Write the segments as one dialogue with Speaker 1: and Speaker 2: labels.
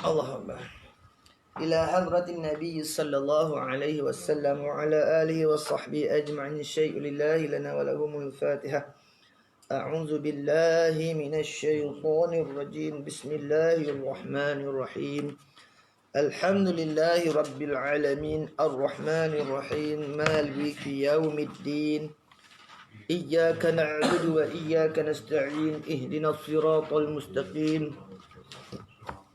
Speaker 1: الله أكبر. إلى حضرة النبي صلى الله عليه وسلم وعلى آله وصحبه أجمعين. الشيء لله لنا ولهم الفاتحة. أعوذ بالله من الشيطان الرجيم. بسم الله الرحمن الرحيم. الحمد لله رب العالمين الرحمن الرحيم مالك يوم الدين. إياك نعبد وإياك نستعين. اهدنا الصراط المستقيم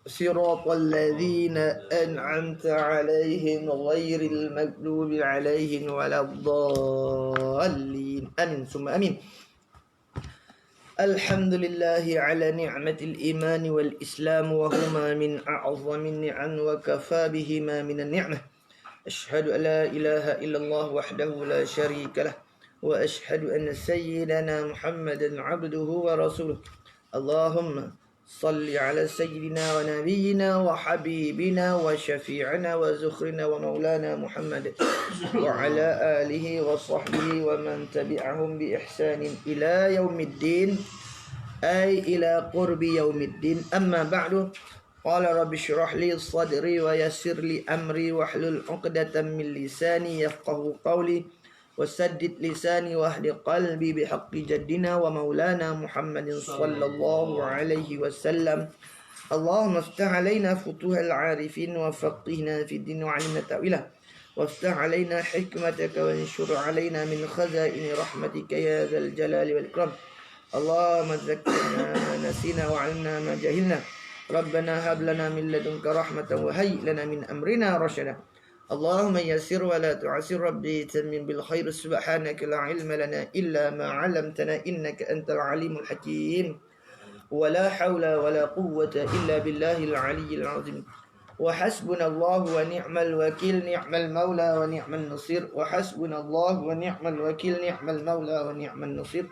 Speaker 1: صراط الذين أنعمت عليهم غير المغضوب عليهم ولا الضالين. آمين ثم آمين. الحمد لله على نعمة الإيمان والإسلام وهما من أعظم النعم وكفى بهما من النعمة. أشهد أن لا إله إلا الله وحده لا شريك له وأشهد أن سيدنا محمدا عبده ورسوله. اللهم صل على سيدنا ونبينا وحبيبنا وشفيعنا وزخرنا ومولانا محمد وعلى آله وصحبه ومن تبعهم بإحسان إلى يوم الدين، أي إلى قرب يوم الدين. أما بعد، قال رب اشرح لي صدري ويسر لي أمري واحلل عقدة من لساني يفقه قولي وسدد لساني واهد قلبي بحق جدنا ومولانا محمد صلى الله عليه وسلم. اللهم افتح علينا فتوح العارفين وفقهنا في الدين وعلمنا تأويله وافتح علينا حكمتك وانشر علينا من خزائن رحمتك يا ذا الجلال والإكرام. اللهم ذكرنا ما نسينا وعلمنا ما جهلنا. ربنا هب لنا من لدنك رحمة وهيئ لنا من أمرنا رشدا. اللهم يسر ولا تعسر ربي تمن بالخير. سبحانك لا علم لنا إلا ما علمتنا إنك أنت العليم الحكيم. ولا حول ولا قوة إلا بالله العلي العظيم. وحسبنا الله ونعم الوكيل نعم المولى ونعم النصير. وحسبنا الله ونعم الوكيل نعم المولى ونعم النصير.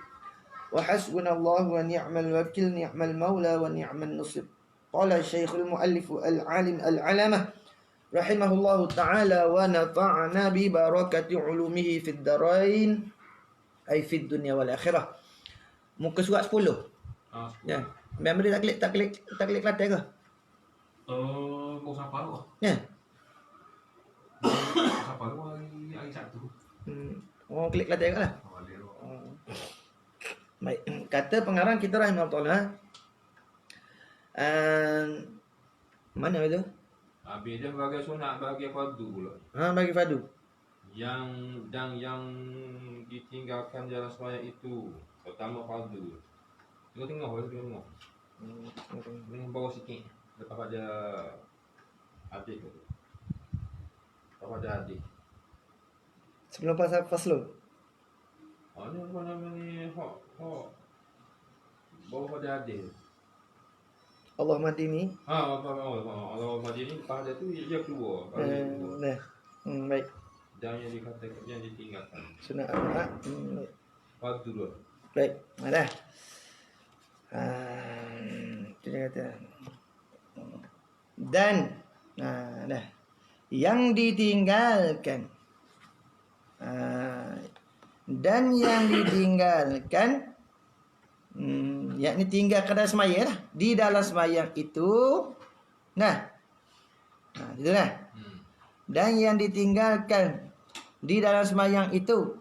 Speaker 1: وحسبنا الله ونعم الوكيل نعم المولى ونعم النصير. قال الشيخ المؤلف العالم العلامة رحمه الله تعالى ونفعنا ببركة علومه في الدارين أي في الدنيا والآخرة. Muka surat 10. Ya. Memang dia taklik Kelantan ke?
Speaker 2: Kau siapa lu?
Speaker 1: Ya.
Speaker 2: Siapa lu hari Sabtu?
Speaker 1: Oh, klik Kelantan ke lah. Baik. Kata pengarang kita rahimahullah. Mana itu?
Speaker 2: Habis dia bagi sunat bagi fardu pula.
Speaker 1: Bagi fardu.
Speaker 2: Yang ditinggalkan jalan sembahyang itu pertama fardu. Tengok tengok. Ni bawah sikit. Lepas pada adik tu. Lepas pada adik.
Speaker 1: Sebelum faslu.
Speaker 2: Ni apa nama ni? Hok. Bawah pada adik.
Speaker 1: Allah mati ni.
Speaker 2: Allah mati ni lepas dia tu dia keluar.
Speaker 1: Nah. Baik.
Speaker 2: Dan yang dikatakan yang ditinggalkan.
Speaker 1: Sunat apa?
Speaker 2: Fardu dulu.
Speaker 1: Baik. Dah. Itu dia kata. Dan dah. Yang ditinggalkan. Dan yang ditinggalkan yakni tinggalkan dalam sembahyang lah. Di dalam sembahyang itu itu lah. Dan yang ditinggalkan di dalam sembahyang itu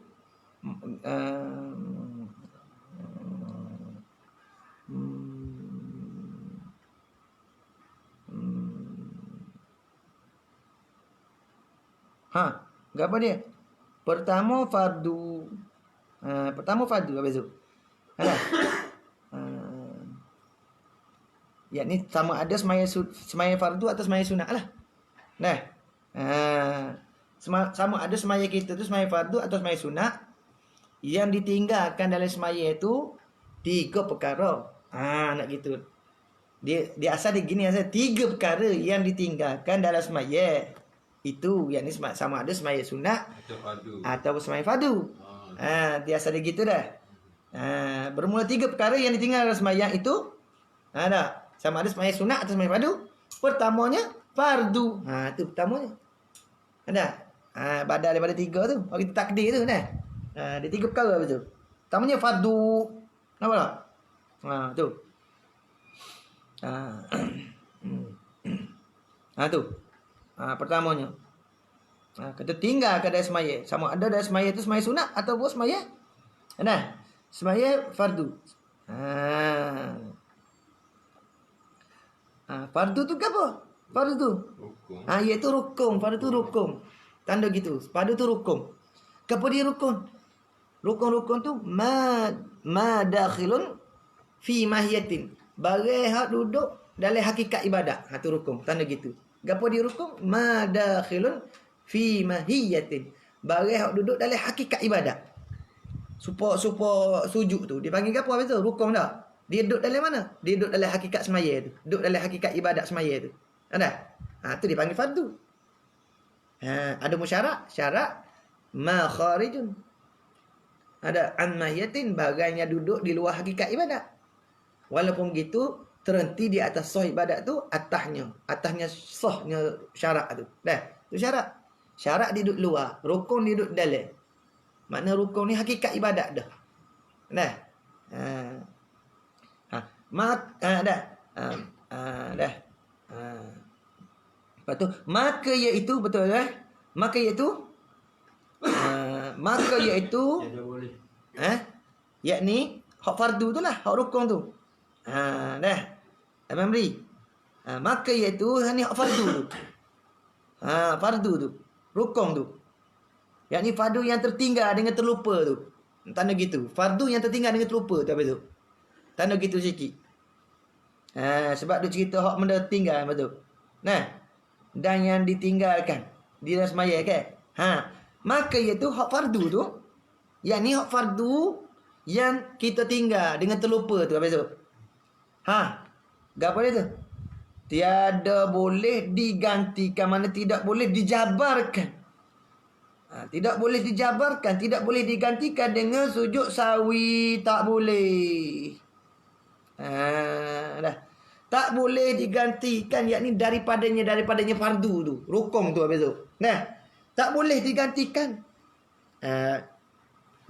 Speaker 1: apa dia? Pertama fardu. Apa tu? Yakni sama ada semaya fardu atau semaya sunat lah. Sama ada semaya kita tu semaya fardu atau semaya sunat. Yang ditinggalkan dalam semaya itu 3 perkara. Nak gitu. Dia asal dia gini asal 3 perkara yang ditinggalkan dalam semaya itu, yakni sama ada semaya sunat atau semaya fardu. Dia asal dia gitu dah. Bermula 3 perkara yang ditinggalkan dalam sembahyang itu. Dah. Sama ada sembahyang sunat atau sembahyang fardu. Pertamanya fardu. Itu pertamanya. Ada. Badal daripada 3 tu. Bagi takdir tu dah. Dia 3 perkara betul. Pertamanya fardu. Nampak tak? Tu. Tu. Pertamanya. Kita tinggalkan dari semaya. Sama ada dari semaya itu semaya sunat ataupun semaya semaya fardu. Fardu tu apa? Fardu tu.
Speaker 2: Rukun.
Speaker 1: Iaitu rukun. Fardu tu rukun. Tanda gitu. Fardu tu rukun. Apa dia rukun? Rukun-rukun tu ma dakhilun fi mahiyatin. Bagai hak duduk dalam hakikat ibadat. Tu rukun. Tanda gitu. Gapo dia rukun? Ma dakhilun fi mahiyatin. Bagai hak duduk dalam hakikat ibadat. Supaya sujud tu dipanggil gapo apa tu? Rukun dah. Dia duduk dalam mana? Dia duduk dalam hakikat semaya tu. Duduk dalam hakikat ibadat semaya tu. Ada? Tu dipanggil fardu. Ada musyarak, syarak ma kharijun. Ada an mahiyatin, bagainya duduk di luar hakikat ibadat. Walaupun gitu, terhenti di atas sah ibadat tu atasnya sahnya syarak tu. Tu syarak. Syarak dia duduk luar, rukun dia duduk dalam. Makna rukun ni hakikat ibadat dah. Lepas tu maka iaitu betul maka iaitu
Speaker 2: Dia boleh.
Speaker 1: yakni hak fardu tu lah, hak rukun tu. Abang beri. Maka iaitu ni hak fardu tu. Fardu tu, rukun tu. Yakni fardu yang tertinggal dengan terlupa tu. Tanda gitu. Fardu yang tertinggal dengan terlupa tu apa tu? Tanda gitu sikit. Sebab dia cerita hak benda tinggal betul. Dan yang ditinggalkan di dalam semaya kan. Maka iaitu hak fardu tu. Yang ni hak fardu yang kita tinggal dengan terlupa tu apa tu? Gapo dia tu? Tiada boleh digantikan, mana tidak boleh dijabarkan. Tidak boleh dijabarkan, tidak boleh digantikan dengan sujud sawi, tak boleh. Tak boleh digantikan, yakni daripadanya fardu tu, rukun tu habis tu. Tak boleh digantikan.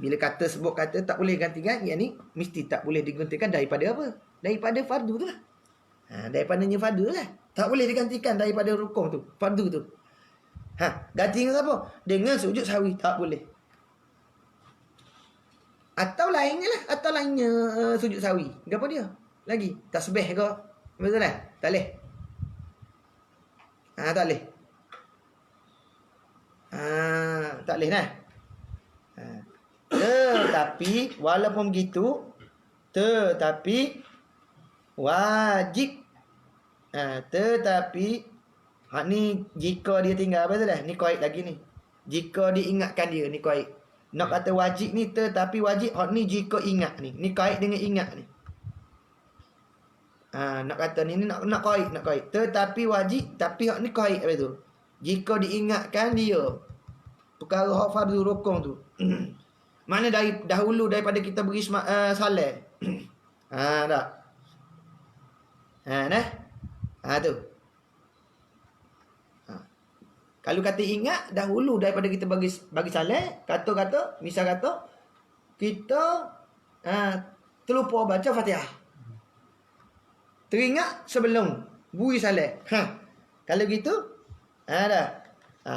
Speaker 1: Bila sebut kata tak boleh digantikan, yakni mesti tak boleh digantikan daripada apa? Daripada fardu tu lah. Daripadanya fardu lah. Tak boleh digantikan daripada rukun tu, fardu tu. Ganti dengan apa? Dengan sujud sahwi, tak boleh. Atau lainnya sujud sahwi. Apa dia? Lagi tasbih ke? Betul tak? Tak boleh. Tak boleh. Tak boleh nah. Tetapi walaupun begitu, tetapi wajib. Tetapi hak ni jika dia tinggal apa tu dah? Ni qaid lagi ni. Jika diingatkan dia ni qaid. Nak kata wajib ni tetapi wajib hak ni jika ingat ni. Ni qaid dengan ingat ni. Nak kata ni nak qaid. Tetapi wajib tapi hak ni qaid apa tu? Jika diingatkan dia perkara hak fardu rukun tu. Mana dari dahulu daripada kita beri salat. Tak. Tu. Kalau kata ingat dahulu daripada kita bagi salat, misal kata kita terlupa baca Fatihah. Teringat sebelum bui salat. Kalau gitu dah.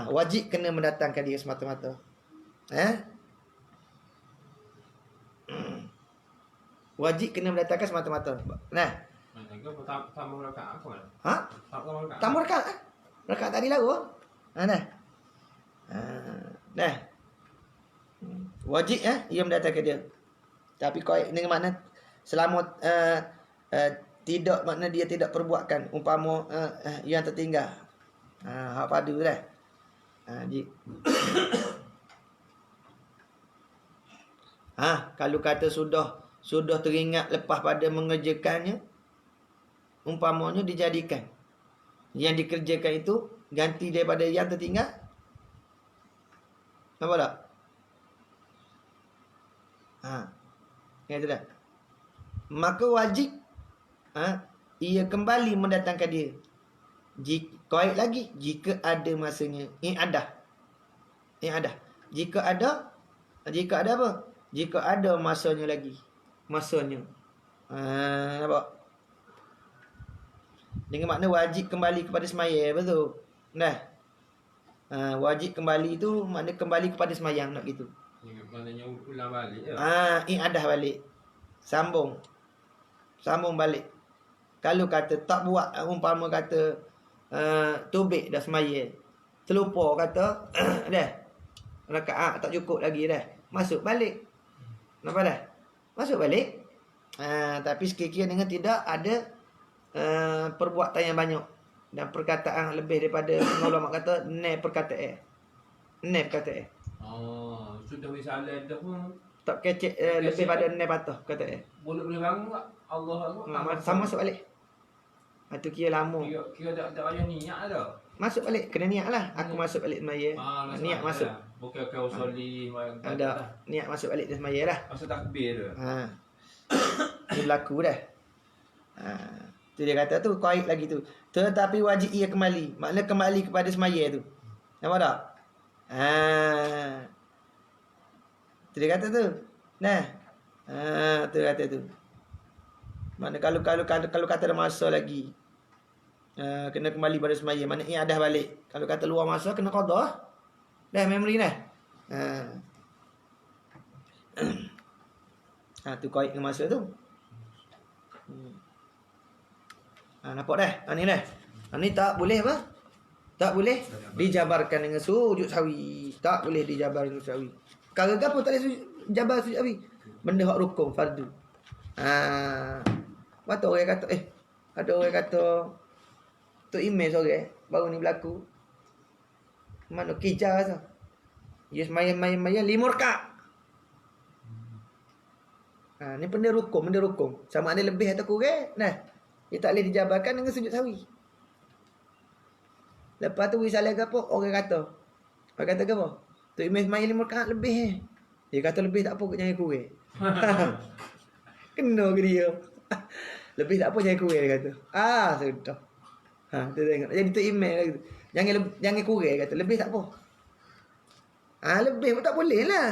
Speaker 1: Wajib kena mendatangkan dia semata-mata. Wajib kena mendatangkan semata-mata.
Speaker 2: Tambah rakaat apa?
Speaker 1: Tambah rakaat. Rakaat tadi lalu. Wajib ia mendatangkan dia. Tapi kau dengan makna selama tidak, makna dia tidak perbuatkan umpama yang tertinggal. Hak padu dah. Kalau kata sudah teringat lepas pada mengerjakannya, umpamanya dijadikan yang dikerjakan itu ganti daripada yang tertinggal. Nampak tak? Yang itu dah. Maka wajib ia kembali mendatangkan dia. Qaid lagi jika ada masanya. I'adah. Jika ada apa? Jika ada masanya lagi. Nampak? Dengan makna wajib kembali kepada sembahyang, betul. Nah. Wajib kembali tu makna kembali kepada sembahyang nak gitu.
Speaker 2: Maknanya ulang balik je.
Speaker 1: I'adah balik. Sambung balik. Kalau kata tak buat, umpama kata tubik dah sembahyang, terlupa kata dah rakaat tak cukup lagi dah, masuk balik. Nampak dah? Masuk balik. Tapi sekiranya dengan tidak ada perbuatan yang banyak dan perkataan lebih daripada ulama kata ne perkataan.
Speaker 2: Sudah misalnya dah pun
Speaker 1: tak kecek lebih pada ne patah kata
Speaker 2: boleh bangun tak? Allah
Speaker 1: sama masuk balik. Tu kira lama.
Speaker 2: Kira tak payah niat dah.
Speaker 1: Masuk balik, kena niat lah. Aku masuk balik semaya. Niat masuk.
Speaker 2: Bukan kau soli
Speaker 1: ada niat masuk balik dia semaya lah.
Speaker 2: Masuk takbir tu.
Speaker 1: Dia berlaku dah. Tu dia kata tu qaid lagi tu. Tetapi wajib ia kembali. Makna kembali kepada semaya tu. Nampak tak? Tu dia kata tu. Nah. Tu dia kata tu. Mana kalau kata ada masa lagi, kena kembali pada sembahyang. Mana i'adah balik. Kalau kata luar masa kena qada. Dah memory dah. Tu qaid dengan masa tu. Nampak dah. Ni dah. Ni tak boleh apa? Tak boleh dijabarkan dengan sujud sahwi. Tak boleh dijabar dengan sahwi. Kalau apa tak boleh jabar sujud sahwi? Benda hak rukun fardu. Waktu orang kata ada orang kata tu email sore baru ni berlaku. Mana kejar tu. Yes main 5 rakaat. Ni benda rukun. Sama ada lebih atau kurang. Nah, dia tak boleh dijabarkan dengan sujud sahwi. Lepas tu misalnya apa orang kata apa? Tu email main 5 rakaat lebih. Dia kata lebih tak apa, jangan kurang. Kena ke dia. Lebih tak apa, jangan kurang dia kata. Sudah. Tu tengok. Jadi tu email lagi tu. Jangan kurang kata. Lebih tak apa. Lebih pun tak boleh lah.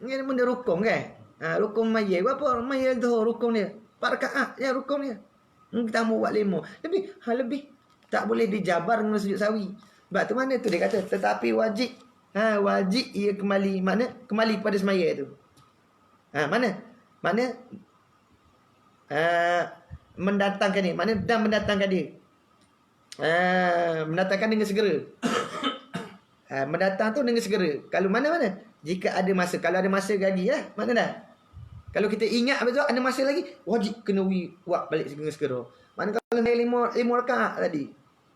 Speaker 1: Ini benda rukun kan. Rukun mayat berapa? Mayat tu rukun dia 4 rakaat ya rukun dia. Kita mau buat 5. Lebih tak boleh dijabar dengan sujud sawi. Sebab tu mana tu dia kata tetapi wajib. Wajib ia kembali. Mana? Kembali kepada semaya tu. Mana? Mendatangkan dia. Mana? Dan mendatangkan dia. Mendatangkan dengan segera. Mendatang tu dengan segera. Kalau mana? Jika ada masa. Kalau ada masa lagi lah. Mana dah? Kalau kita ingat betul ada masa lagi, wajib kena buat balik dengan segera. Mana kalau 5 rakaat tadi.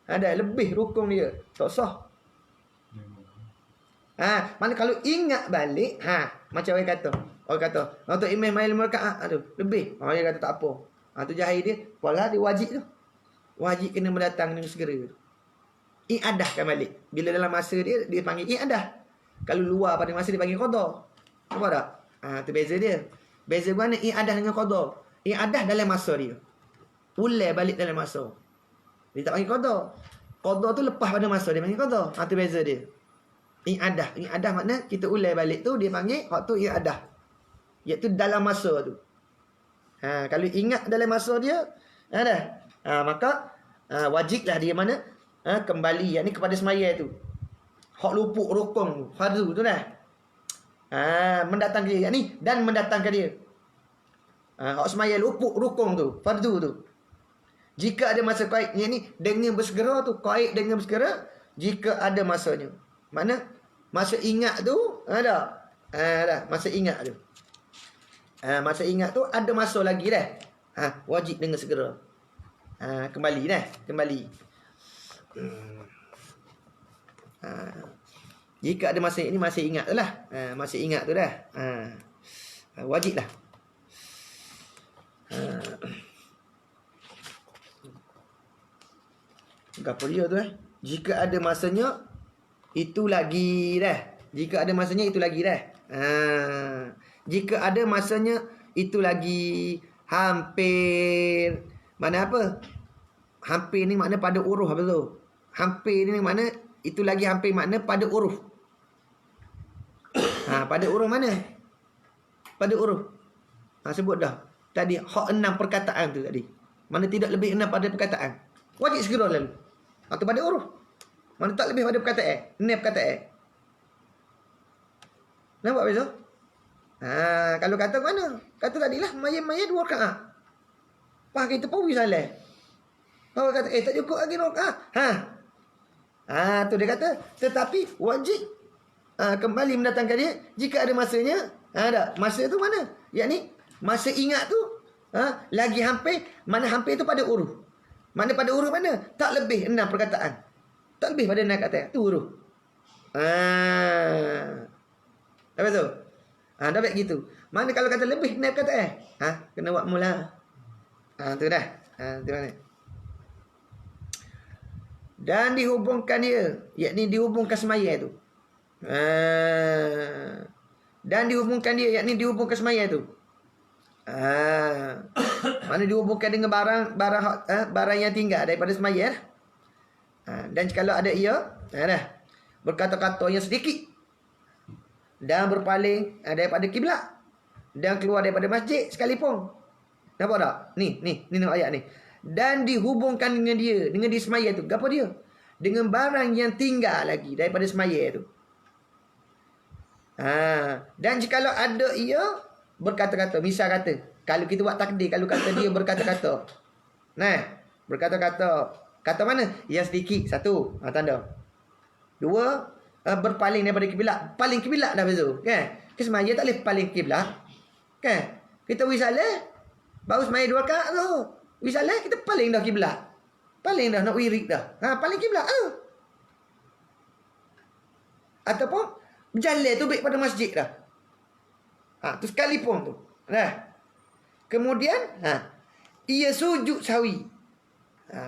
Speaker 1: Ada lebih rukun dia. Tak sah. Mana kalau ingat balik, macam orang kata, untuk imam main 5 rakaat lebih. Dia kata tak apa. Tu jahil dia, wala dia wajib tu. Wajib kena mendatang dengan segera. I'adahkan balik. Bila dalam masa dia panggil i'adah. Kalau luar pada masa dia panggil qada. Nampak tak? Tu beza dia. Beza mana i'adah dengan qada. I'adah dalam masa dia. Ulai balik dalam masa. Dia tak panggil qada. Qada tu lepas pada masa dia panggil qada. Tu beza dia. I'adah makna kita ulai balik tu dia panggil waktu i'adah. Iaitu dalam masa tu. Kalau ingat dalam masa dia, maka wajiblah dia mana? Kembali yakni kepada semaya tu. Hak luput rukun tu, fardu tu dah. Mendatangkan dia yakni dan mendatangkan dia. Hak semaya luput rukun tu, fardu tu. Jika ada masa qaid yakni dengan bersegera tu, qaid dengan bersegera jika ada masanya. Mana? Masa ingat tu ada. Masa ingat tu. Masa ingat tu ada masa lagi dah. Wajib dengan segera. Kembali dah, kembali. Jika ada masa ini masih ingat tu lah. Masih ingat tu dah. Wajib lah. Apa dia tu jika ada masanya itu lagi dah. Jika ada masanya itu lagi dah. Jika ada masanya itu lagi hampir. Mana apa? Hampir ni makna pada uruf apa tu? Hampir ni makna itu lagi hampir makna pada uruf. Pada uruf mana? Pada uruf. Sebut dah. Tadi hak 6 perkataan tu tadi. Mana tidak lebih 6 pada perkataan. Wajib segera lalu. Atau pada huruf. Mana tak lebih pada perkataan. Ni perkataan. Nampak beza? Kalau kata mana? Kata tadilah mayat-mayat 2 rakaat. Pak kita pun salah. Bawa kata tak cukup lagi 2 rakaat. Tu dia kata tetapi wajib kembali mendatangkan dia jika ada masanya. Tak. Masa tu mana? Yakni masa ingat tu lagi hampir, mana hampir tu pada huruf. Mana pada huruf mana? Tak lebih 6 perkataan. Tak lebih pada 6 perkataan. Tu huruf. Apa tu? Dah baik gitu. Mana kalau kata lebih 6 perkataan? Kena buat mula. Tu dah. Tu mana? Dan dihubungkan dia, yakni dihubungkan semaya tu. Dan dihubungkan dia, yakni dihubungkan semaya tu. Mana dihubungkan dengan barang yang tinggal daripada semaya. Dan kalau ada ia, dah berkata-kata yang sedikit dan berpaling daripada kiblat dan keluar daripada masjid sekalipun. Nampak tak? Ni nak ayat ni. Dan dihubungkan dengan dia, dengan di semaya tu. Apa dia? Dengan barang yang tinggal lagi daripada semaya tu. Dan jikalau ada ia berkata-kata, misal kata, kalau kita buat takdir, kalau kata dia berkata-kata. Berkata-kata. Kata mana? Yang sedikit, 1. Tanda. 2, berpaling daripada kiblat. Paling kiblat dah beza, kan? Semaya tak boleh paling kiblat. Kan? Kita wisalah baru semaya 2 rakaat tu. Wisalah kita paling dah kiblat. Paling dah nak wirid dah. Paling kiblat tu. Ataupun berjalan tu baik pada masjid dah. Tu sekalipun tu. Kemudian ia sujud sawi.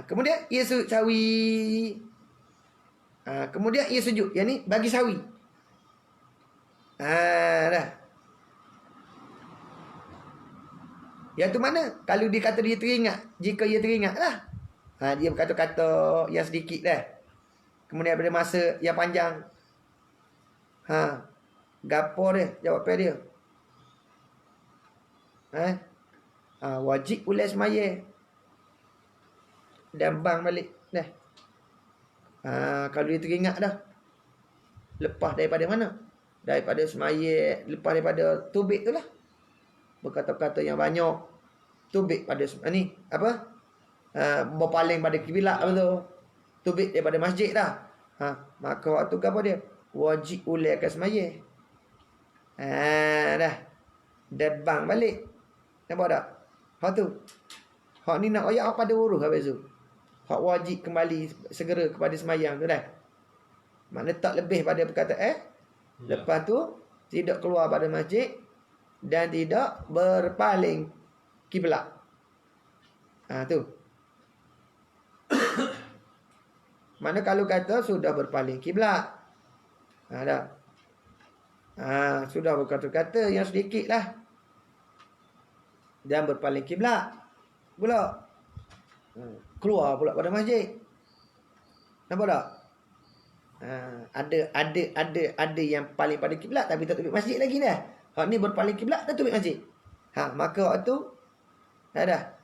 Speaker 1: Kemudian ia sujud sawi. Kemudian ia sujud, yang ni bagi sawi. Dah. Yang tu mana? Kalau dia kata dia teringat, jika dia teringat lah. Dia berkata-kata yang sedikit dah. Kemudian pada masa yang panjang. Gapo dia? Jawapan dia. Wajib ulas semaya. Dan bang balik dah. Kalau dia teringat dah. Lepas daripada mana? Daripada semaya, lepas daripada tubik tu lah. Berkata-kata yang banyak. Tubik pada ni apa? Berpaling pada kiblat apa tu? Tubik daripada masjid dah. Maka waktu apa dia? Wajib ulaikan semaya. Dah. Dan bang balik. Nampak tak? Hak tu. Hak ni nak ayat pada huruf habis tu. Hak wajib kembali segera kepada semayang tu dah. Makna tak lebih pada perkataan. Lepas tu tidak keluar pada masjid dan tidak berpaling kiblat. Tu. Mana kalau kata sudah berpaling kiblat. Dah. Sudah berkata-kata yang sedikit lah. Dan berpaling kiblat pula. Keluar pula pada masjid. Nampak tak? Ada yang paling pada kiblat tapi tak tubik masjid lagi dah. Hak ni berpaling kiblat tak tubik masjid. Maka waktu dah.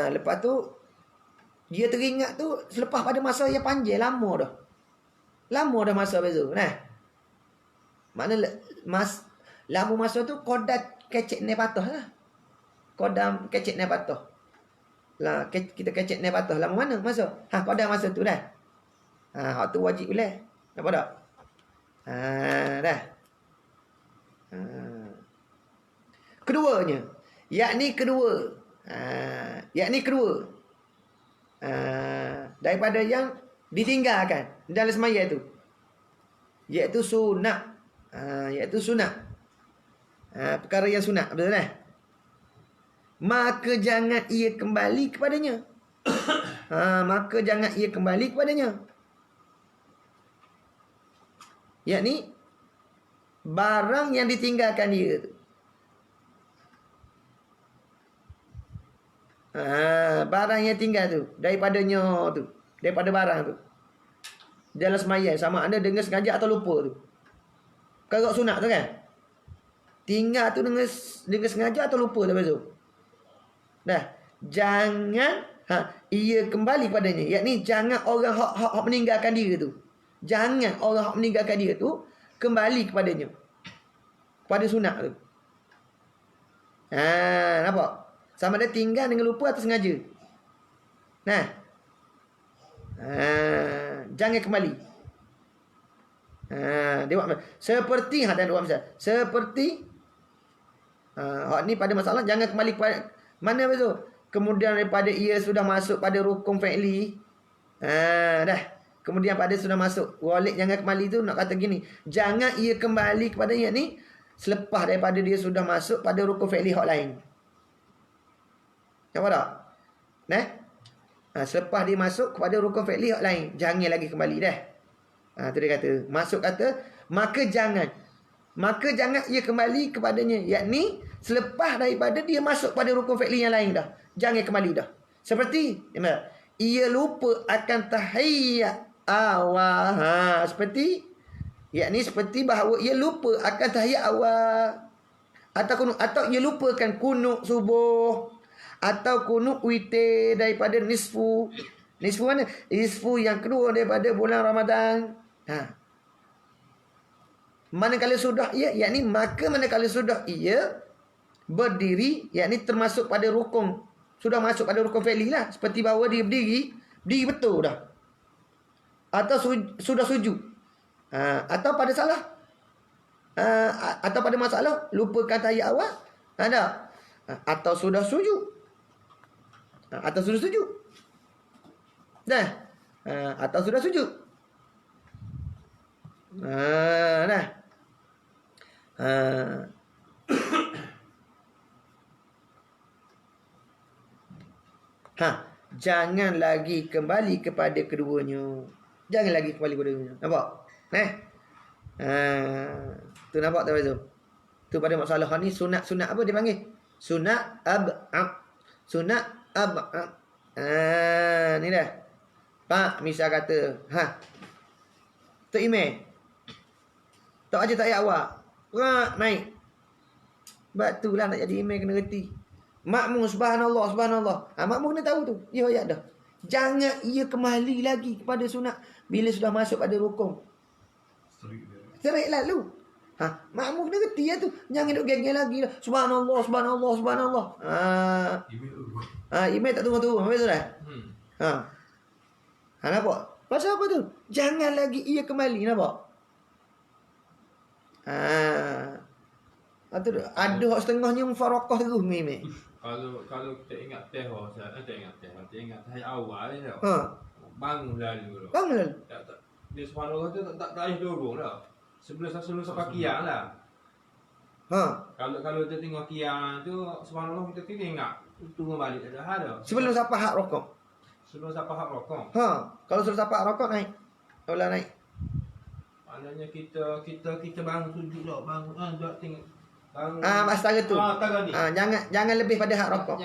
Speaker 1: Lepas tu dia teringat tu selepas pada masa yang panjang, lama dah. Lama dah masa bezo. Mana lama masa tu kodat kecek ni patah lah. Kodam kecek ni patah. Lah kita kecek ni patah lama mana masa? Kodam masa tu dah. Hak tu wajib boleh. Nampak tak? Dah. Keduanya, yakni kedua. Daripada yang ditinggalkan dalam semaya tu. Iaitu sunat. Perkara yang sunat, betul tak? Maka jangan ia kembali kepadanya. Maka jangan ia kembali kepadanya. Yakni barang yang ditinggalkan dia tu. Barang yang tinggal tu daripadanya tu, daripada barang tu dalam sembahyang, sama ada dengan sengaja atau lupa tu. Kalau sunat tu kan, tinggal tu dengan sengaja atau lupa tu betul. Dah, jangan ia kembali kepadanya. Yakni jangan orang hak meninggalkan dia tu. Jangan orang hak meninggalkan dia tu kembali kepadanya. Kepada sunat tu. Nampak? Sama ada tinggal dengan lupa atau sengaja. Nah. Jangan kembali. Dia buat seperti dan buat misal. Seperti hak ni pada masalah jangan kembali kepada mana betul. Kemudian daripada ia sudah masuk pada rukun fi'li. Dah. Kemudian pada sudah masuk walik jangan kembali tu nak kata gini. Jangan ia kembali kepada ia ni selepas daripada dia sudah masuk pada rukun fi'li hak lain. Nampak tak? Selepas dia masuk kepada rukun fi'li hak lain, jangan lagi kembali dah. Tu dia kata, masuk kata, maka jangan ia kembali kepadanya. Yakni selepas daripada dia masuk pada rukun fi'li yang lain dah. Jangan kembali dah. Seperti ia lupa akan tahiyyat awal. Seperti yakni seperti bahawa ia lupa akan tahiyyat awal atau ia lupakan kunut subuh atau kunut witir daripada nisfu. Nisfu mana? Nisfu yang kedua daripada bulan Ramadan. Manakala sudah ia, yakni maka manakala sudah ia berdiri, yakni termasuk pada rukun, sudah masuk pada rukun fi'li lah, seperti bahawa dia berdiri betul dah. Atau sudah sujud. Atau pada salah. Atau pada masalah lupakan tahiyyat awal. Ada. Atau sudah sujud. Atau sudah sujud. Dah. Atau sudah sujud. Dah. Jangan lagi kembali kepada keduanya. Jangan lagi kembali kepada keduanya. Nampak? Tu nampak tak tu? Tu pada masalah ni sunat apa dia panggil? Sunat ab'ad. Sunat ab'ad. Ni dah. Pak misal kata, Tok Imam. Tak aja tak ayat awak. Naik. Sebab tu lah nak jadi imam kena reti. Makmum subhanallah. Makmum kena tahu tu. Dia ayat dah. Jangan ia kembali lagi kepada sunat bila sudah masuk pada rukun. Serik lalu. Makmum kena reti lah tu. Jangan duk geng-geng lagi lah. Subhanallah. Imam tak tunggu-tunggu. Habis tu dah. Nampak? Pasal apa tu? Jangan lagi ia kembali. Nampak? Ada setengahnya mufarakah terus meme.
Speaker 2: Kalau kita ingat tahiyyat awal ni tau. Bangun lalu. Dia subhanallah tu tak payah dorong dah. Sebelum sampai qiyam lah. Kalau dia tengok qiyam tu subhanallah kita ingat tunggu balik dah.
Speaker 1: Sebelum sampai hak rokok. Kalau sudah sampai hak rokok naik. Olah naik.
Speaker 2: Maknanya kita bangun sujud lah, bangun tengok bangun.
Speaker 1: Masa tu. Jangan lebih pada hak rokok.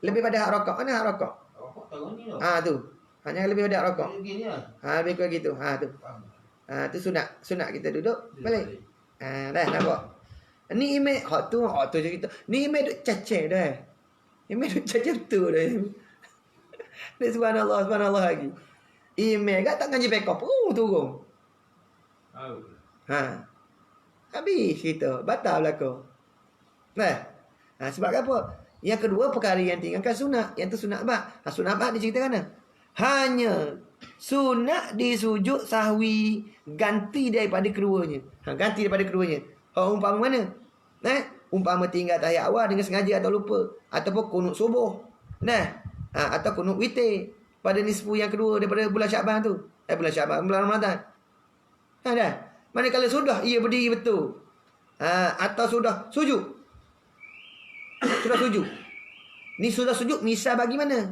Speaker 1: Lebih pada hak rokok. Mana hak rokok?
Speaker 2: Rokok tangan ni lah.
Speaker 1: Tu. Jangan lebih pada hak rokok.
Speaker 2: Begini lah.
Speaker 1: Lebih kurang gitu. Tu. Tu sunat kita duduk balik. Dah nampak. Ni imam hak tu je kita. Ni imam duk cacah dah. Imam duk cacah tu dah. Dia subhanallah lagi. Imam kat tak ngaji backup. Turun. Habis kita batal belaka. Sebab apa? Yang kedua perkara yang tinggalkan sunat, yang tu sunat abad. Sunat abad diceritakan hanya sunat disujud sahwi ganti daripada keduanya. Ganti daripada keduanya. Umpama mana? Umpama tinggal tahiyyat awal dengan sengaja atau lupa, ataupun kunut subuh. Atau kunut witir pada nisfu yang kedua daripada bulan Syaban tu. Bulan Ramadan. Dah. Manakala sudah ia berdiri betul. Atau sudah sujud. Sudah sujud. Ni sudah sujud misal bagi mana?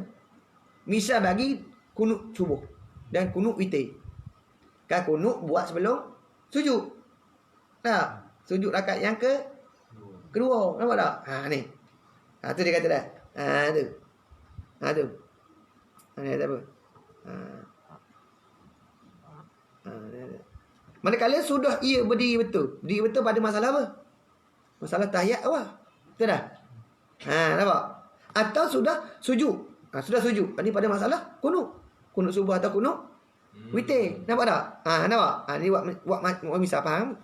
Speaker 1: Misal bagi kunut subuh dan kunut witir. Kan kunut buat sebelum sujud. Sujud rakaat yang kedua. Nampak tak? Ni. Tu dia kata dah. Tu. Tu. Ni apa? Manakala sudah ia berdiri betul. Berdiri betul pada masalah apa? Masalah tahiyyat awal. Betul dah? Nampak? Atau sudah sujud. Sudah sujud. Ini pada masalah kunut. Kunut subuh atau kunut witir. Nampak tak? Nampak? Ni buat misal. Faham?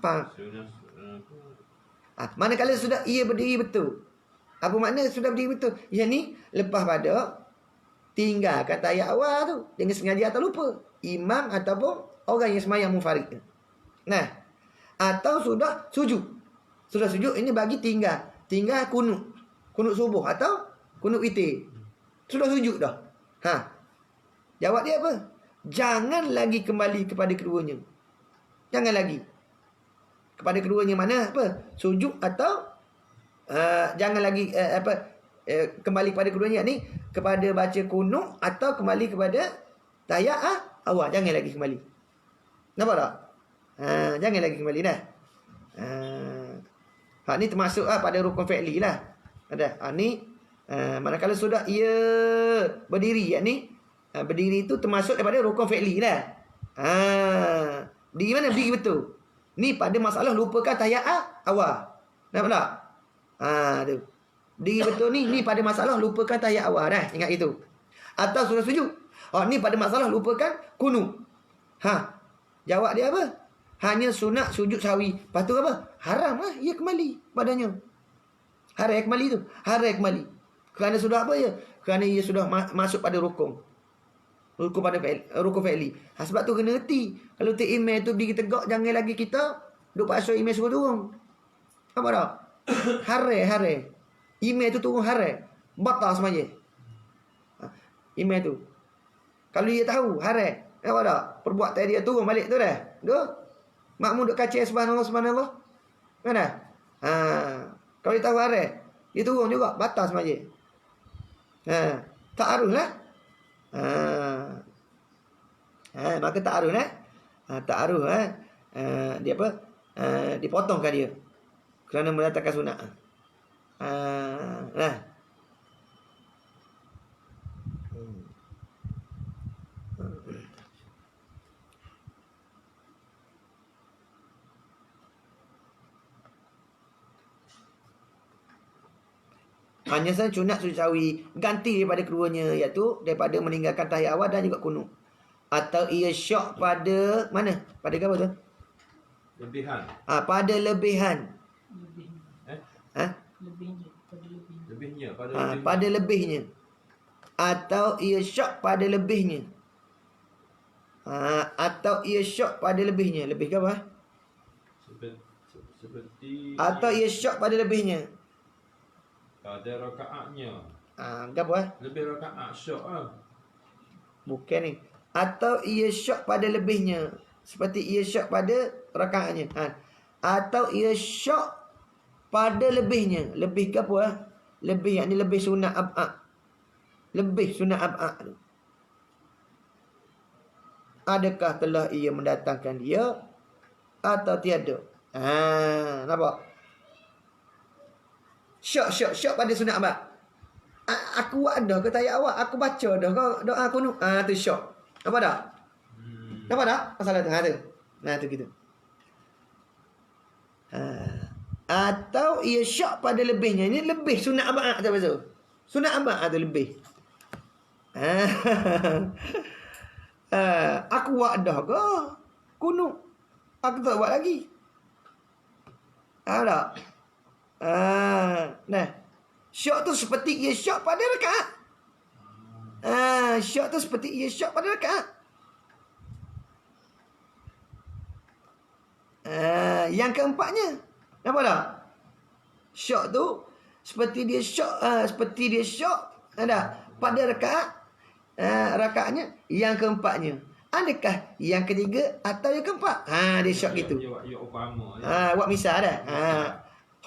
Speaker 1: Manakala sudah ia berdiri betul. Apa makna sudah berdiri betul? Yang ni lepas pada tinggalkan tahiyat awal tu. Dengan sengaja atau lupa. Imam ataupun orang yang semayang munfarid. Nah. Atau sudah sujud. Sudah sujud ini bagi tinggal. Tinggal kunut. Kunut subuh atau kunut witir. Sudah sujud dah. Jawab dia apa? Jangan lagi kembali kepada keduanya. Jangan lagi. Kepada keduanya mana? Apa? Sujud atau jangan lagi kembali kepada keduanya ni kepada baca kunut atau kembali kepada tahiyat awal. Jangan lagi kembali. Nampak tak? Jangan lagi kembali dah. Ni termasuk pada rukun fi'li lah. Ada. Ni manakala sudah ia berdiri, yakni berdiri itu termasuk daripada rukun fi'li lah. Berdiri mana? Berdiri betul. Ni pada masalah lupakan tahiyat awal. Nampak tak? Tu. Berdiri betul ni pada masalah lupakan tahiyat awal dah. Ingat itu. Atau sudah sujud. Ni pada masalah lupakan kunut. Jawab dia apa? Hanya sunat sujud sahwi. Lepas tu apa? Haram lah ia kembali padanya. Haram kembali tu. Haram kembali. Kerana sudah apa ya? Kerana ia sudah masuk pada rukun. Rukun pada rukun fi'li. Sebab tu kena erti. Kalau tu email tu berdiri tegak, jangan lagi kita duk paksa email suruh turun. Apa tak? Haram. Email tu turun haram. Batal semaya. Email tu. Kalau dia tahu haram. Apa tak? Perbuatan dia turun balik tu dah. Makmum duk kacau subhanallah. Kan dah? Kalau dia tahu haram, dia turun juga. Batal semaya. Ta'aruf lah. Maka ta'aruf lah. Ta'aruf dia apa? Dipotongkan dia. Kerana mendatangkan sunat. Nah. Hanya saja sunat sujud sahwi ganti daripada keduanya, iaitu daripada meninggalkan tahiyat awal dan juga kunut. Atau ia syok pada mana? Pada apa tu?
Speaker 2: Lebihan.
Speaker 1: Pada lebihan.
Speaker 2: Lebihnya.
Speaker 1: Pada lebihnya. Atau ia syok pada lebihnya. Atau ia syok pada lebihnya. Lebih ke apa?
Speaker 2: Seperti.
Speaker 1: Atau ia syok pada lebihnya.
Speaker 2: Pada rakaatnya.
Speaker 1: Apa?
Speaker 2: Lebih rakaat syok
Speaker 1: Bukan ni. Atau ia syok pada lebihnya. Seperti ia syok pada rakaatnya. Atau ia syok pada lebihnya. Lebih ke apa? Lebih, yakni lebih sunat ab'ad. Lebih sunat ab'ad tu. Adakah telah ia mendatangkan dia atau tiada? Nampak? Syok pada sunat ab'ad. Aku buat dah ke tahiyat awal, aku baca dah ke doa kunut. Tu syok. Nampak tak? Nampak tak? Masalah tu. Tu gitu. Atau ia syok pada lebihnya. Ini lebih sunat ab'ad tu betul. Sunat ab'ad tu lebih. Aku buat dah ke kunut, aku tak buat lagi. Tak? Nah. Syok tu seperti ia syok pada rakaat. Syok tu seperti ia syok pada rakaat. Yang keempatnya, nampak tak? Syok tu seperti dia syok ada pada rakaat. Rakaatnya yang keempatnya. Adakah yang ketiga atau yang keempat? Dia syok gitu. Buat misal dah.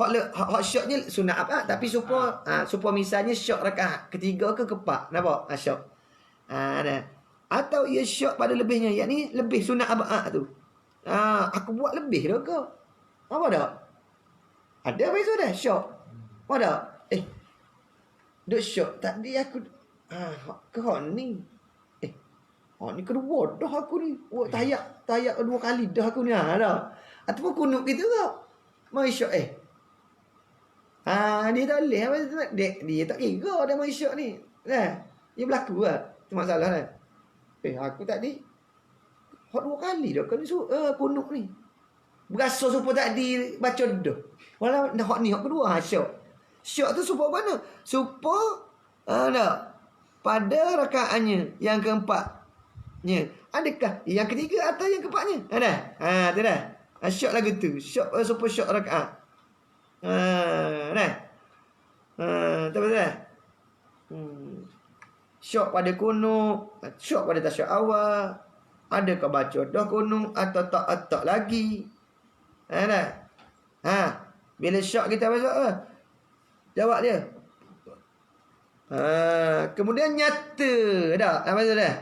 Speaker 1: Hot syoknya sunat apa? Tapi supaya misalnya syok rakaat ketiga ke keempat. Nampak? Syok. Atau ia syok pada lebihnya, yakni lebih sunat ab'ad tu. Aku buat lebih dah ke? Apa dah? Ada apa itu dah? Syok. Apa dah? Duk syok. Tadi aku ke ni. Ni kedua dah aku ni. Buat tahiyat kedua kali dah aku ni. Dah. Ataupun kunut gitu ke? Mai syok dia tak boleh. Dia tak kira dah mai syok ni. Dah. Dia berlaku lah. Itu masalah kan. Aku tadi hot 2 kali dah kan kunut ni. Berasa supaya tadi baca dah. Walau hot ni hot kedua syok. Syok tu supaya mana? Supaya pada rakaatnya yang keempatnya. Adakah yang ketiga atau yang keempatnya? Ada. Tu dah. Syok lagu tu. Syok supaya syok rakaat. Dah. Betul dah. Syok pada kunut, syok pada tasyahud awal. Adakah baca dah kunut atau tak lagi? Dah. Bila syok kita baca jawab dia. Kemudian nyata dah. Apa dah?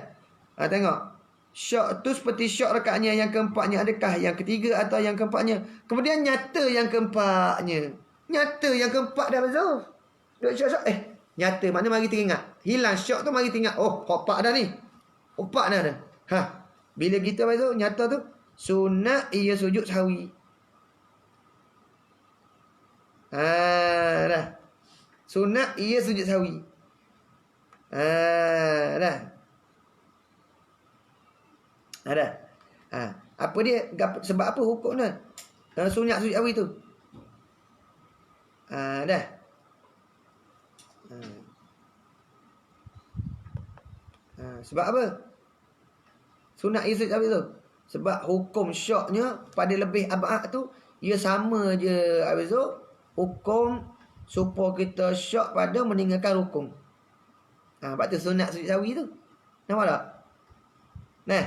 Speaker 1: Tengok. Syok tu seperti syok rakaatnya yang keempatnya. Adakah yang ketiga atau yang keempatnya? Kemudian nyata yang keempatnya. Nyata yang keempat dah betul. Duk syok-syok. Nyata mana mari teringat. Hilang syok tu mari teringat. Oh, hopak dah ni. Hopak dah. Bila kita betul nyata tu sunat ia sujud sahwi. Dah. Sunat ia sujud sahwi. Dah. Ada. Apa dia? Sebab apa hukumnya? Sunat sujud sahwi tu. Dah. Sebab apa? Sunat ia sujud sahwi tu. Sebab hukum syoknya pada lebih abad tu ia sama je. Habis tu hukum supaya kita syok pada meninggalkan rukun. Sebab tu sunat sujud sahwi tu. Nampak tak? Nah.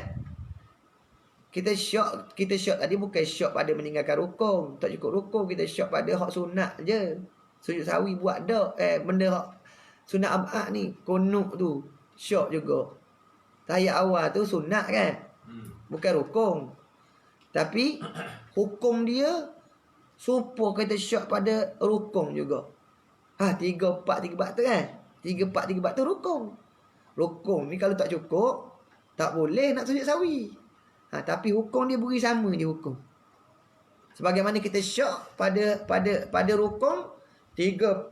Speaker 1: Kita syok tadi bukan syok pada meninggalkan rukun. Tak cukup rukun, kita syok pada hak sunat je. Sujud sahwi buat dak. Benda hak sunat abad ni, kunut tu syok juga. Tahiyat awal tu sunat kan? Bukan rukun. Tapi hukum dia supaya kita syok pada rukun juga. 3-4-3 tu kan? 3-4-3 tu rukun. Rukun ni kalau tak cukup, tak boleh nak sujud sahwi. Tapi hukum dia beri sama je hukum. Sebagaimana kita syok pada rukun 3-4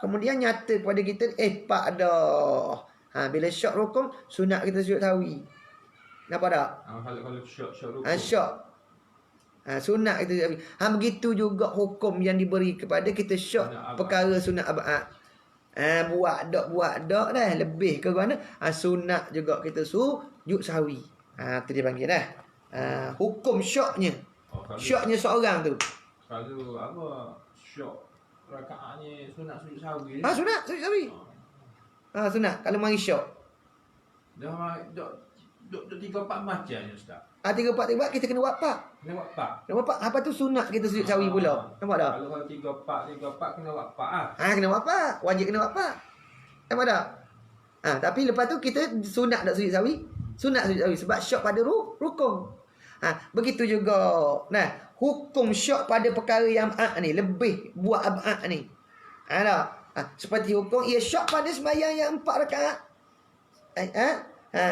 Speaker 1: kemudian nyata pada kita 4 dah. Bila syok rukun sunat kita sujud sahwi. Nampak tak?
Speaker 2: Kalau syok rukun.
Speaker 1: Syok. Sunat kita sujud sahwi. Begitu juga hukum yang diberi kepada kita syok perkara sunat abad. Buat dak dah lebih ke mana? Sunat juga kita sujud sahwi. Tu dia panggil dah. Hukum syoknya. Syoknya seorang tu.
Speaker 2: Kalau apa syok rakaatnya sunat sujud sahwi.
Speaker 1: Sunat sujud sahwi. Sunat kalau mari syok.
Speaker 2: Dah 3-4 macam je ustaz.
Speaker 1: 3-4 kita kena buat 4.
Speaker 2: Kena buat 4.
Speaker 1: Kena buat 4. Apa tu sunat kita sujud sahwi pula. Nampak tak?
Speaker 2: Kalau 3-4 kena buat 4 ah.
Speaker 1: Kena buat 4. Wajib kena buat 4. Nampak tak? Tapi lepas tu kita sunat tak sujud sahwi? Sunat sujud sahwi sebab syok pada rukun. Begitu juga. Nah, hukum syok pada perkara yang ni lebih buat abad ni. Seperti hukum ia syok pada sembahyang yang 4 rakaat.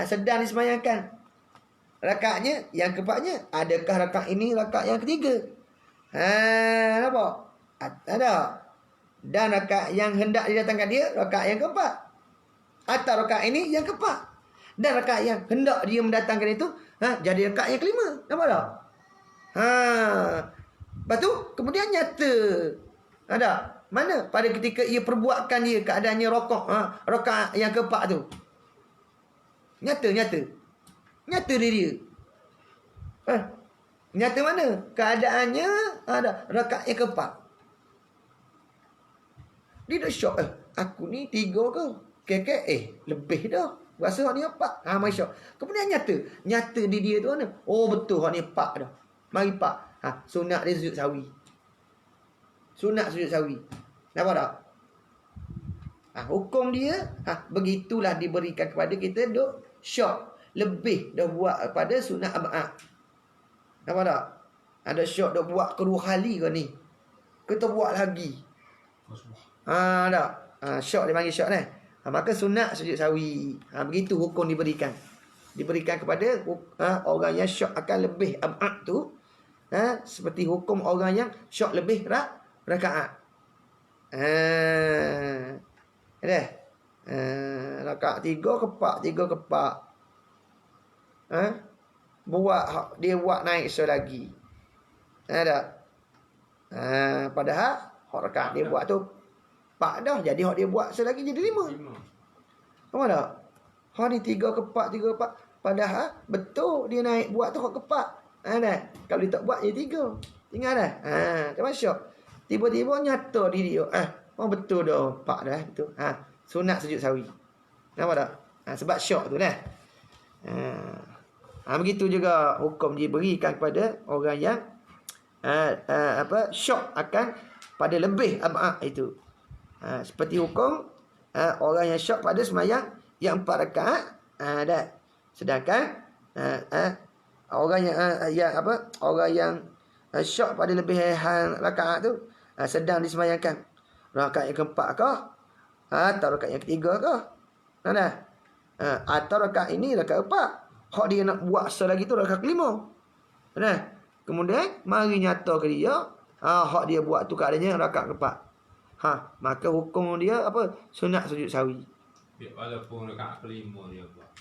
Speaker 1: Sedang disembahyangkan. Rakaatnya yang keempatnya, adakah rakaat ini rakaat yang ketiga? Nampak? Ada. Dan rakaat yang hendak didatangkan dia rakaat yang keempat. Atau rakaat ini yang keempat. Dan rakaat yang hendak dia mendatangkan itu jadi rakaat yang kelima. Nampak tak? Lepas tu kemudian nyata. Ada. Mana? Pada ketika ia perbuatkan dia keadaannya rakaat yang keempat tu. Nyata dia. Nyata mana? Keadaannya ada rakaat yang keempat. Dia dah syok. Aku ni 3 ke? Lebih dah. Rasa hak ni 4. Mai syok. Kemudian nyata di dia tu mana? Oh betul hak ni 4 dah. Mari 4. Sunat dia sujud sahwi. Sunat sujud sahwi. Nampak tak? Hukum dia begitulah diberikan kepada kita duk syok. Lebih dah buat pada sunat abad. Nampak tak? Ada syok dah buat kedua kali ke ni? Kita buat lagi. Tak? Syok dia panggil syok ni. Maka sunat sujud sahwi. Begitu hukum diberikan. Diberikan kepada orang yang syok akan lebih abad tu. Seperti hukum orang yang syok lebih rakaat. Dah. Rakaat 3 kepak, 3 kepak. Dia buat naik selagi. Tak? Padahal hak rakaat dia buat tu 4 dah. Jadi hak dia buat selagi jadi 5. Faham tak? Hak ni 3 kepak, 3 kepak. Padahal betul dia naik buat tu hak kepak. Tak? Kalau dia tak buat dia 3. Tinggal dah. Termasuk. Tiba-tiba nyata diri dia. Betul dah 4 dah. Betul. Sunat sujud sawi. Nampak tak? Sebab syok tu lah. Begitu juga hukum diberikan kepada orang yang syok akan pada lebih ab'ad itu. Seperti hukum orang yang syok pada sembahyang yang 4 rakaat. Sedangkan orang yang syok pada lebihan rakaat tu sedang disembahyangkan rakaat yang keempat kah atau rakaat yang ketiga kah? Atau rakaat ini rakaat 4. Hak dia nak buat selagi tu rakaat kelima. Kemudian mari nyata ke dia hak dia buat tu keadaannya rakaat keempat. Maka hukum dia apa? Sunat sujud sawi.
Speaker 2: Walaupun rakaat kelima dia buat.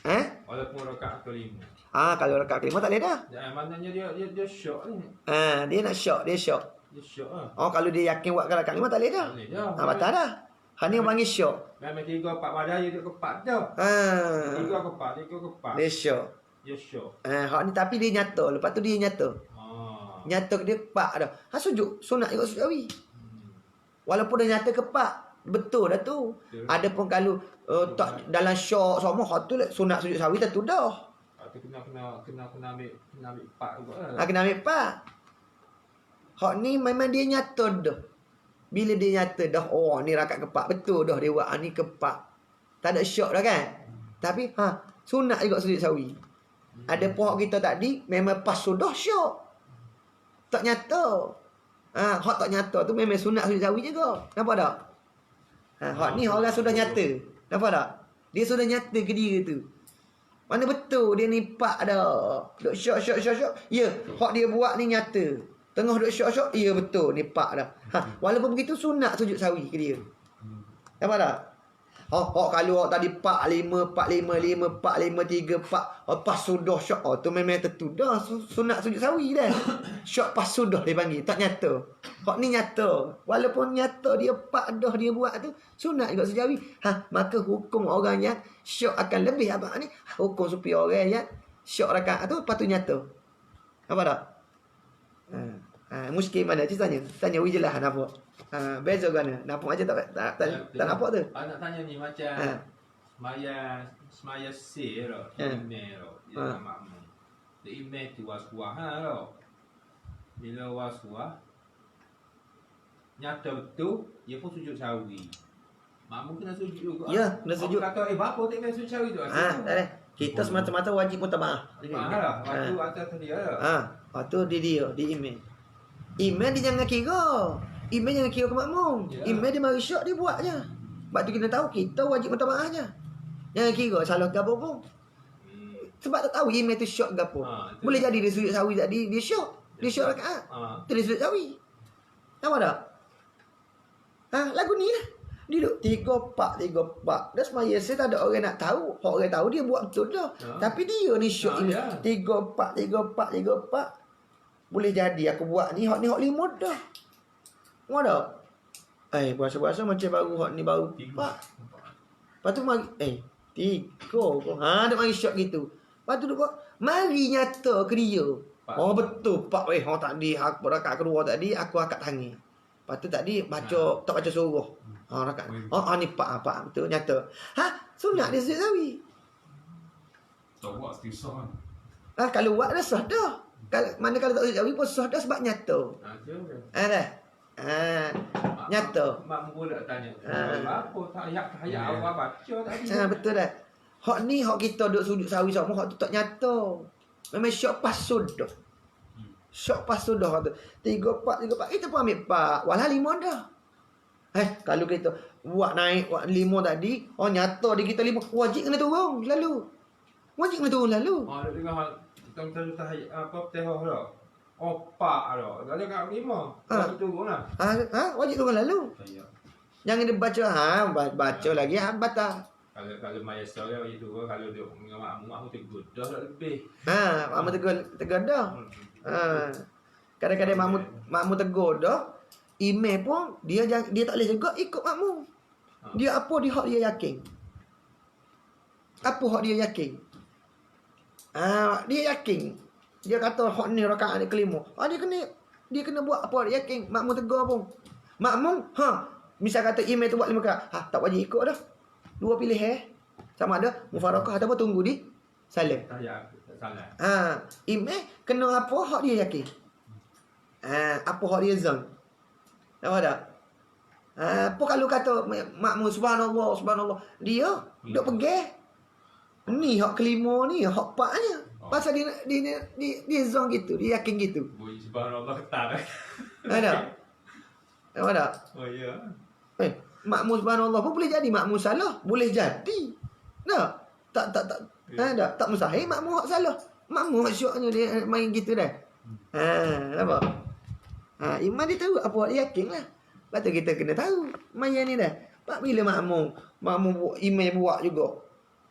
Speaker 2: Walaupun rakaat kelima.
Speaker 1: Kalau rakaat kelima tak boleh dah.
Speaker 2: Maknanya dia syok ni.
Speaker 1: Dia nak syok, dia syok.
Speaker 2: Dia syok lah.
Speaker 1: Kalau dia yakin buat rakaat kelima tak boleh dah.
Speaker 2: Tak boleh dah.
Speaker 1: Batal dah. Ni orang panggil syok.
Speaker 2: Memang 3 4 badan dia kepak dah. 3 kepak.
Speaker 1: Dia syok.
Speaker 2: Dia syok.
Speaker 1: Hak ni tapi dia nyata. Lepas tu dia nyata. Nyata dia kepak dah. Sujud sunat juga sujud sawi. Walaupun dia nyata kepak, betul dah tu. Adapun kalau tak dalam syok semua hak tu sunat sujud sawi tentu dah.
Speaker 2: Tu kena ambil pak juga lah.
Speaker 1: Kena ambil pak. Hak ni memang dia nyata dah. Bila dia nyata dah, ni rakaat kepak, betul dah dia buat ni kepak. Tak ada syok dah kan? Tapi sunat juga sujud sawi. Ada pohon kita tadi memang pas sudah syok. Tak nyata. Hak tak nyata tu memang sunat sujud sawi juga. Nampak tak? Hak ni orang sudah nyata. Nampak tak? Dia sudah nyata ke dia tu. Mana betul dia ni pak dah. Duk syok. Ya, hak dia buat ni nyata. Tengah duk syok. Ya betul ni pak dah. Walaupun begitu sunat sujud sawi ke dia. Nampak tak? Kalau tadi pak 5 pak 5 3 pak pas sudah syok. Tu memang tentu dah sunat sujud sawi dah. Syok pas sudah dia panggil, tak nyata. Hak ni nyata. Walaupun nyata dia pak dah dia buat tu, sunat juga sujud sawi. Maka hukum orang yang syok akan lebih abang ni, hukum supaya orang yang syok rakaat tu patut nyata. Nampak tak? Muskil mana? Tanya Wijelah nampak. Beza kan? Nampak macam tak nampak tu.
Speaker 2: Nak tanya ni macam semaya sir lah, email lah, dia nak makmum. Dia email tu was-was lah. Bila was-was nyata betul, dia pun sujud sawi. Makmum kena sujud juga.
Speaker 1: Ya, kena sujud.
Speaker 2: Kata bapa tak kena sujud sawi tu.
Speaker 1: Tak ada. Kita semata-mata wajib mutaba'ah.
Speaker 2: Lah. Waktu atas tadi lah.
Speaker 1: Waktu dia di email. Email dia jangan kira. Email jangan kira ke makmum. Email dia mari syok dia buat je. Sebab tu kita tahu kita wajib mutaba'ah je. Jangan kira salah ke apa pun. Sebab tak tahu email tu syok ke apa. Boleh jadi dia sujud sawi tadi dia syok. Dia syok rakaat. Tu dia sujud sawi. Nampak tak? Lagu ni lah. Dia duduk 3 pak. Dah semaya saya tak ada orang nak tahu. Orang tahu dia buat betul dah. Tapi dia ni syok ini. 3 pak. Boleh jadi aku buat ni. Hak 5 dah. Nampak tak? Puasa-puasa macam baru. Hak ni baru 4. Lepas tu mari 3 kok. Dia mari syok gitu. Lepas tu duduk mari nyata ke dia. Betul pak. Tadi aku rakaat kedua tadi aku angkat tangan. Lepas tu tadi tak baca surah. Rakaat. Ni pak betul nyata. Sunat dia sujud sawi.
Speaker 3: Tak buat still sah.
Speaker 1: Kalau buat dah sah dah. Kalau tak sujud sawi pun sah dah sebab nyata. Dah. Nyata.
Speaker 2: Mak mula tanya. Apa tak ayat awal baca tadi.
Speaker 1: Betul dah. Hak ni hak kita duk sujud sawi semua hak tu tak nyata. Memang syok pas sudah. Syok pas sudah tu. 3 pak kita pun ambil pak. Walah 5 dah. Kalau kita buat naik 5 tadi, nyata di kita 5 wajib kena turun lalu. Dia dengar tentang apa tehah dah. Pak dah. Tak ada kat 5. Wajib turun lah. Wajib turun lalu. Jangan dia baca baca lagi batal.
Speaker 2: Kalau maya seorang bagi dua, kalau dia dengan makmum tegur, dah lebih.
Speaker 1: Makmum tegur dah. Kadang-kadang makmum tegur dah. Imam pun dia tak boleh juga ikut makmum. Dia apa dia hak dia yakin. Apa hak dia yakin? Dia yakin. Dia kata hak ni rakaat ni kelima. Dia kena buat apa dia yakin. Makmum tegur pun. Makmum, misal kata imam tu buat 5 rakaat. Tak wajib ikut dah. Dua pilihan. Sama ada mufarakah ataupun tunggu di salam.
Speaker 2: Salam.
Speaker 1: Imam kena apa hak dia yakin. Apa hak dia zon. Nampak tak? Apa kalau kata makmum subhanallah, subhanallah. Dia duk pegang. Ni hak kelima ni, hak empatnya. Pasal dia zon gitu, dia yakin gitu.
Speaker 2: Bunyi subhanallah ketar.
Speaker 1: Ada. Nampak tak?
Speaker 2: Oh ya.
Speaker 1: Makmum subhanallah pun boleh jadi makmum salah, boleh jadi. Nah, tak tak mustahil makmum hak salah. Makmum hak syoknya dia main gitu dah. Nampak? Iman dia tahu apa dia yakin lah. Lepas tu kita kena tahu maya ni dah. Pak bila makmum imam buat juga.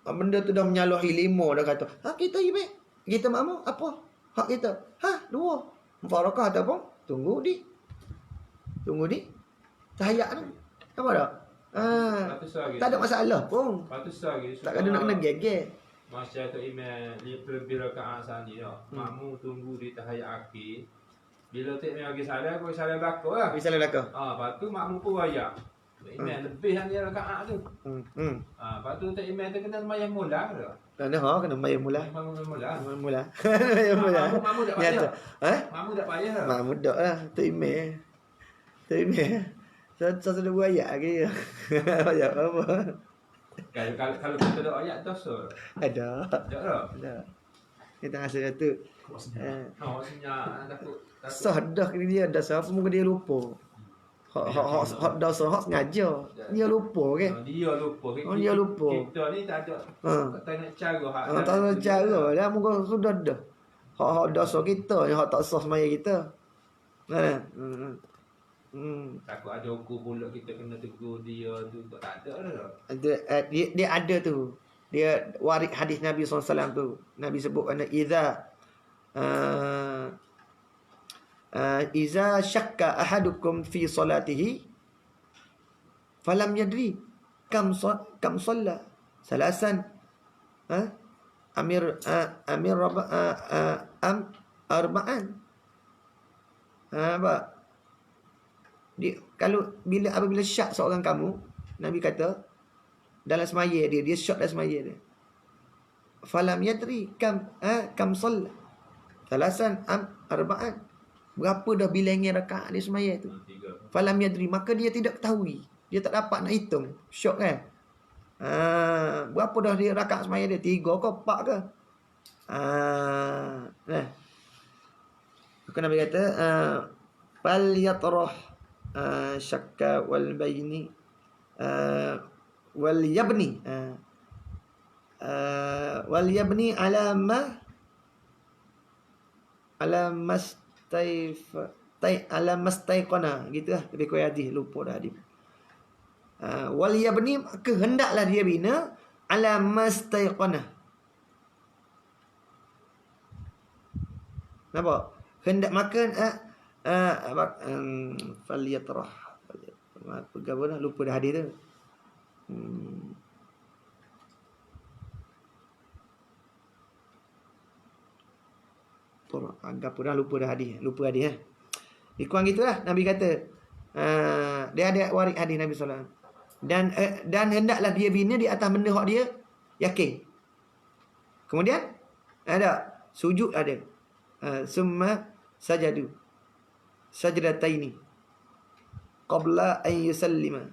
Speaker 1: Benda tu dah menyalahi 5 dah kata. Kita imam, kita makmum apa? Hak kita. 2. Mufarakah ataupun tunggu di tahiyat tu. Apa tak? Tak ada masalah pun.
Speaker 2: Lepas tu lagi.
Speaker 1: Tak ada nak kena geger.
Speaker 2: Masa tu imam lebih rakaat sani dah. Makmum tunggu di tahiyat akhir. Bila tu imam bagi salam, kau salam belakang lah.
Speaker 1: Bisa lepas
Speaker 2: Lepas tu makmum pun raya. Imam lebih hanya rakaat tu. Lepas tu tak imam tu kena semayang mula ke?
Speaker 1: Kena mayang mula.
Speaker 2: Makmum mula.
Speaker 1: Mula. Mayang mula.
Speaker 2: Makmum tak payah.
Speaker 1: Hah?
Speaker 2: Makmum tak payah lah.
Speaker 1: Makmum dak lah. Tu imam. Saya sudah buat ayat lagi. Ayat apa?
Speaker 2: Kalau kita ada ayat dosa.
Speaker 1: Ada.
Speaker 2: Ada.
Speaker 1: Kita rasa tu.
Speaker 2: Maksudnya takut.
Speaker 1: Sah dah kena dia dah siapa mungkin dia lupa. Hak dah sah sengaja. Dia lupa kan?
Speaker 2: Dia lupa.
Speaker 1: Dia lupa.
Speaker 2: Kita ni tak ada. Tak nak cara hak.
Speaker 1: Tak ada cara dah mungkin sudah dah. Hak dah sah kita, hak tak sah semaya kita.
Speaker 2: Takut ada hukum pula kita kena tegur dia tu. Tak ada dah.
Speaker 1: Dia ada tu. Dia waris hadis Nabi SAW tu. Nabi sebut kena iza syakka ahadukum fi salatihi falam yadri kam salla salasan arba'an. Apabila syak seorang kamu, Nabi kata dalam semaya dia syak dalam semaya dia. Falam yadri kam salla salasan arba'an. Berapa dah bilangnya rakaat dia semaya tu?
Speaker 2: 3.
Speaker 1: Falam yadri, maka dia tidak ketahui. Dia tak dapat nak hitung. Syok kan? Berapa dah dia rakaat semaya dia? 3 ke 4 ke? Maka Nabi kata fal yatrah syakka wal baini wal yabni ala mastaiqana gitu lah. Lebih kurang hadis lupa dah hadis. Wal yabni, maka hendaklah dia bina ala mastaiqana. Nampak? Hendak makan falyatrah. Apa dah lupa dah hadis tu. Anggap dah lupa dah hadis. Lupa hadis eh. Kurang gitulah Nabi kata. Dia ada waris hadis Nabi SAW. Dan hendaklah dia bina di atas benda hak dia yakin. Kemudian ada sujud ada. Summa sajadu sajdataini qabla an yusallima.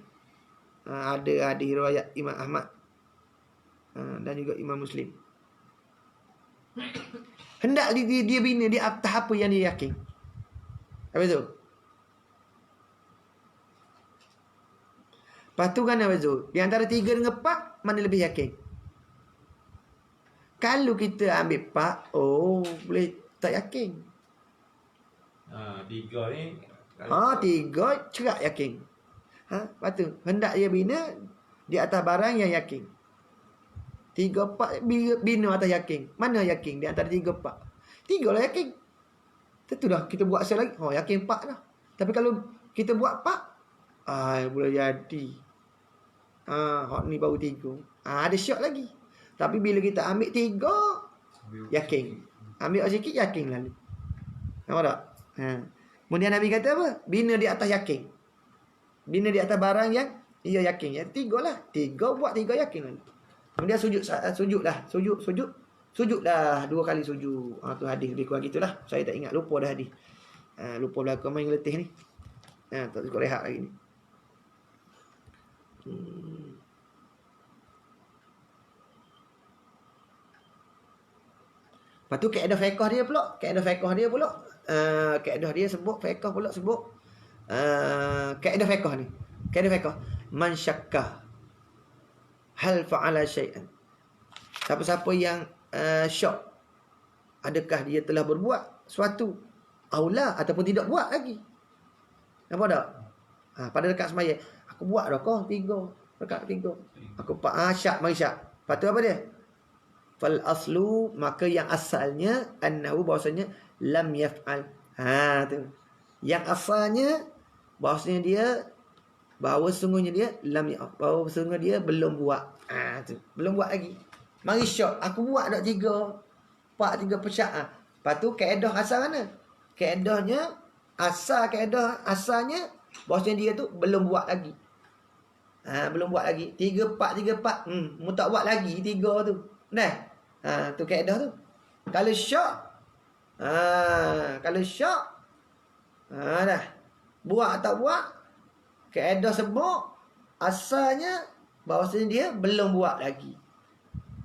Speaker 1: Ada hadis riwayat Imam Ahmad dan juga Imam Muslim. Hendak dia bina di atas apa yang dia yakin. Apa tu? Lepas tu kan apa tu? Di antara 3 dengan 4, mana lebih yakin? Kalau kita ambil 4, boleh tak yakin.
Speaker 2: 3 ni.
Speaker 1: 3 cerak yakin. Lepas tu, hendak dia bina di atas barang yang yakin. 3, 4 bina atas yakin. Mana yakin di antara 3, 4? 3 lah yakin. Tentu dah kita buat asal lagi. Oh, yakin 4 dah. Tapi kalau kita buat 4, boleh jadi. Hak ni baru 3. Ada syak lagi. Tapi bila kita ambil 3, yakin. Ambil sikit, yakin lalu. Nampak tak? Kemudian Nabi kata apa? Bina di atas yakin. Bina di atas barang yang ia yakin. Ya, 3 lah. 3 buat 3 yakin lalu. Kemudian sujudlah 2 kali sujud. Tu hadis lebih kurang gitulah. Saya tak ingat, lupa dah hadis. Lupa belakang main letih ni. Tak cukup rehat lagi ni. Lepas tu kaedah fiqh dia pula. Kaedah dia sebut fiqh pula sebut. Kaedah fiqh ni. Kaedah fiqh. Man syakka hal fa'ala syai'an. Siapa-siapa yang syak, adakah dia telah berbuat suatu, aula ataupun tidak buat lagi. Nampak tak? Pada dekat sembahyang, aku buat dah kau 3 rakaat 3. Aku syak mari syak. Lepas tu apa dia? Fal aslu, maka yang asalnya annahu, bahasanya lam yaf'al. Tu. Yang asalnya bahasanya dia, bahawa sungguhnya dia bahawa sungguhnya dia belum buat. Tu. Belum buat lagi. Mari syak, aku buat dah 3, 4, 3 pesyak. Lepas tu kaedah asal mana? Kaedah asalnya bahasanya dia tu belum buat lagi. Belum buat lagi. 3, 4, 3, 4. Mu tak buat lagi 3 tu. Nah. Tu kaedah tu. Kalau syak, dah. Buat atau buat, kaedah sebut asalnya bahawasanya dia belum buat lagi.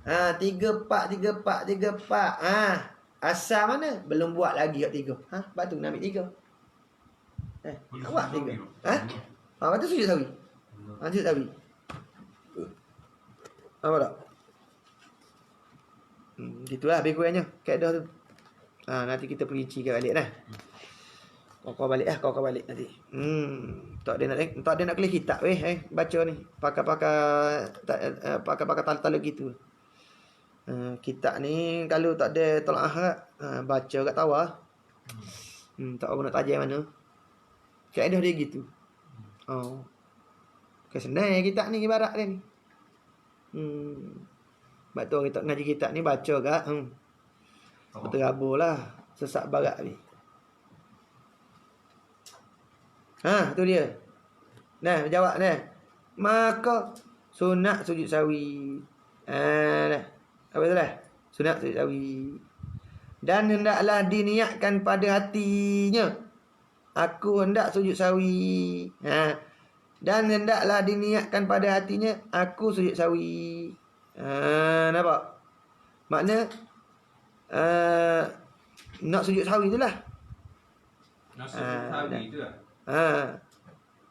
Speaker 1: 3, 4, 3, 4, 3, 4. Asal mana? Belum buat lagi kat 3. Lepas tu nak ambil 3. Nak buat 3. Lepas tu sujud sawi. Sujud sawi. Apa tak? Gitulah lebih kurangnya kaedah tu. Nanti kita perincikan balik dah. Kau balik nanti. Tak ada nak klik kitab baca ni. Pakai tal-tal gitu. Kitab ni kalau tak ada tolaah baca kat tawar. Tak tahu nak tajam mana. Kaedah dia gitu. Senang kitab ni ibarat dia ni. Sebab tu kita ngaji kitab ni baca kat terabur lah sesak barat ni. Tu dia. Nah, jawab nah. Maka sunat sujud sawi. Nah. Apa tu lah? Sunat sujud sawi. Dan hendaklah diniatkan pada hatinya, aku hendak sujud sawi. Dan hendaklah diniatkan pada hatinya, aku sujud sawi. Nampak? Makna nak sujud sawi itulah.
Speaker 2: Nak sujud sawi itulah.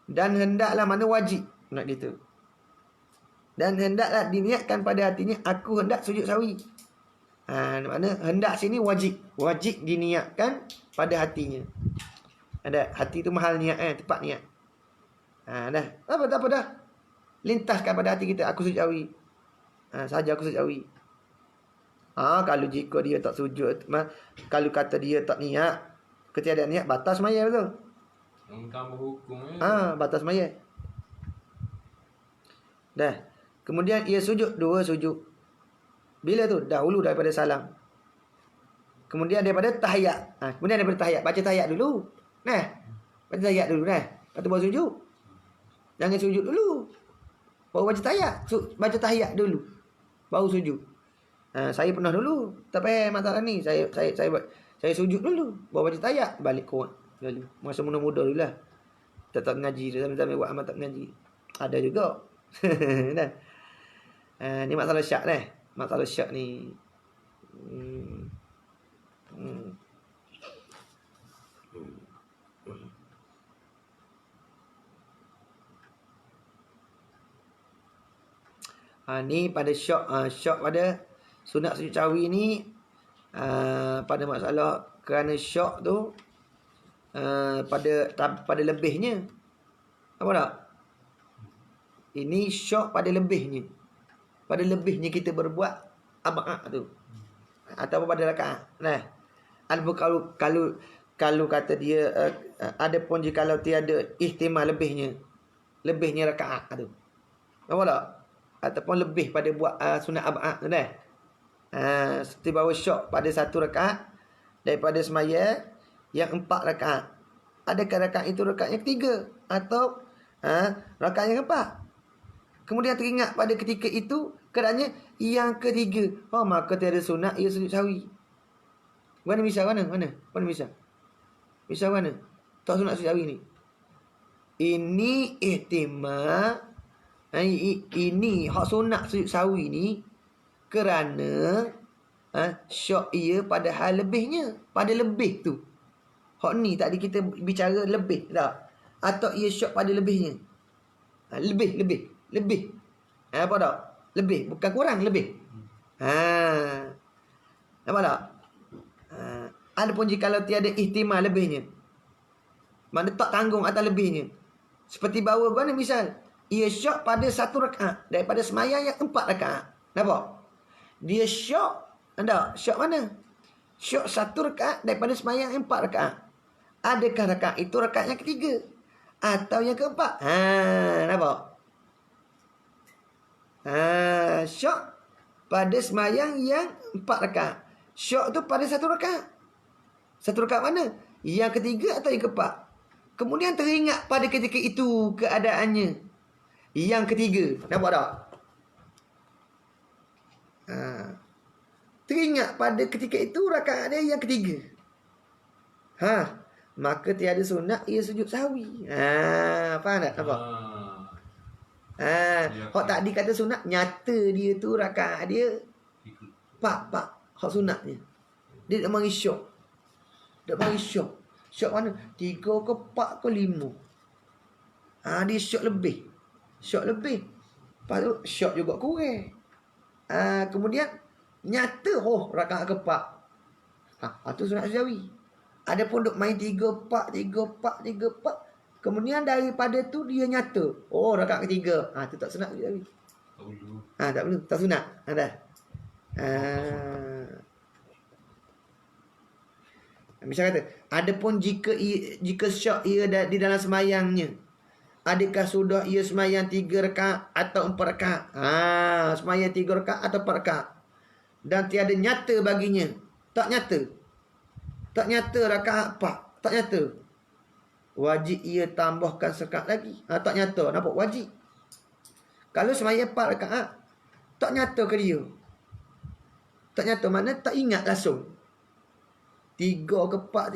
Speaker 1: Dan hendaklah, mana wajib nak gitu. Dan hendaklah diniatkan pada hatinya, aku hendak sujud sawi. Makna hendak sini wajib. Wajib diniatkan pada hatinya. Ada hati tu mahal niat, tepat niat. Dah. Apa dah. Lintaskan pada hati kita, aku sujud sawi. Saja aku sujud sawi. Kalau jika dia tak sujud, kalau kata dia tak niat, ketiadaan niat, batas sembahyang betul.
Speaker 2: Engkau berhukum
Speaker 1: batas sembahyang. Dah. Kemudian ia sujud 2 sujud. Bila tu? Dahulu daripada salam. Kemudian daripada tahiyat. Kemudian daripada tahiyat, baca tahiyat dulu. Baca tahiyat dulu Lepas tu baru sujud. Jangan sujud dulu. Baru baca tahiyat. Baca tahiyat dulu. Baru sujud. Saya pernah dulu. Tak payah masalah ni. Saya sujud dulu. Baru baca tahiyat. Balik kuat dulu. Masa muda-muda dulu lah. Tak mengaji. Sambil buat amal tak mengaji. Ada juga. Ni masalah syak Masalah syak ni. Ni pada syak pada sunat sujud sawi ni, pada masalah kerana syak tu pada lebihnya. Apa tak? Ini syak pada lebihnya. pada lebihnya kita berbuat ab'ah tu. Atau pada rakaat. Nah, kalau kata dia ada pun jikalau tiada ihtimal lebihnya rakaat tu. Nampak tak? Ataupun lebih pada buat sunat ab'ah tu dah. Seperti bahawa syok pada satu rakaat daripada semaya yang 4 rakaat. Adakah rakaat itu rakaat yang ketiga atau rakaat yang 4? Kemudian teringat pada ketika itu kerana yang ketiga, maka tiada sunat ia sujud sahwi. Mana misal mana? Mana misal? Misal mana? Tak sunat sujud sahwi ni. Ini ihtimal. Ini hak sunat sujud sahwi ni kerana syok ia pada hal lebihnya. Pada lebih tu. Hak ni tadi kita bicara lebih tak? Atau ia syok pada lebihnya. Lebih. Apa tak? Lebih. Bukan kurang, lebih. Nampak tak? Adapun jikalau tiada ihtimal lebihnya. Mana tak tanggung atas lebihnya. Seperti bahawa mana misal. Ia syok pada satu rakaat. Daripada semayang yang 4 rakaat. Nampak? Dia syok. Anda syok mana? Syok satu rakaat daripada semayang yang 4 rakaat. Adakah rakaat itu rakaat yang ketiga? Atau yang keempat? Nampak? Syok pada semayang yang 4 rakaat. Syok tu pada satu rakaat. Satu rakaat mana? Yang ketiga atau yang keempat? Kemudian teringat pada ketika itu keadaannya yang ketiga. Nampak tak? Teringat pada ketika itu rakaat dia yang ketiga. Maka tiada sunat ia sujud sahwi. Faham tak? Nampak? Hak tadi kata sunat, nyata dia tu rakaat dia 4 hak sunatnya. Dia tak mari syok. Syok mana? 3 ke 4 ke 5. Dia syok lebih. Lepas tu syok juga kurang. Kemudian nyata rakaat ke 4. Tu sunat sujud. Adapun duk main 3-4. Kemudian daripada tu dia nyata. Rakaat ketiga. Tu tak sunat sujud. Tak perlu. Tak sunat. Dah. Misal kata, adapun jika syok ia di dalam semayangnya, adakah sudah ia semayang 3 rakaat atau 4 rakaat? Semayang 3 rakaat atau 4 rakaat. Dan tiada nyata baginya. Tak nyata rakaat 4. Tak nyata. Wajib ia tambahkan sekat lagi. Tak nyata. Nampak? Wajib. Kalau semayang 4 rakaat, tak nyata ke dia? Tak nyata mana? Tak ingat langsung. 3 ke 4.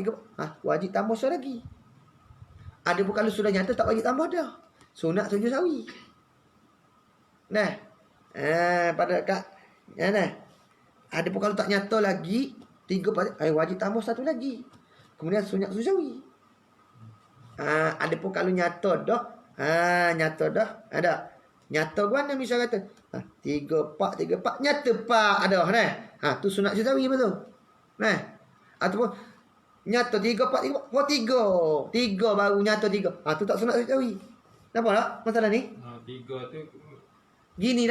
Speaker 1: Wajib tambah sekali lagi. Ada pun kalau sudah nyata tak wajib tambah dah. Sunat sujud sahwi. Nah. Pada rakaat. Nah. Ada pun kalau tak nyata lagi 3 wajib tambah satu lagi. Kemudian sunat sujud sahwi. Ada pun kalau nyata dah. Nyata dah. Ada. Nyata mana misal kata 3-4 nyata 4 ada. Nah. Tu sunat sujud sahwi betul. Nah. Ataupun nyata 3-4 3 baru nyata 3. Tu tak sunat sujud sahwi. Nampak tak masalah ni?
Speaker 2: 3 tu
Speaker 1: gini.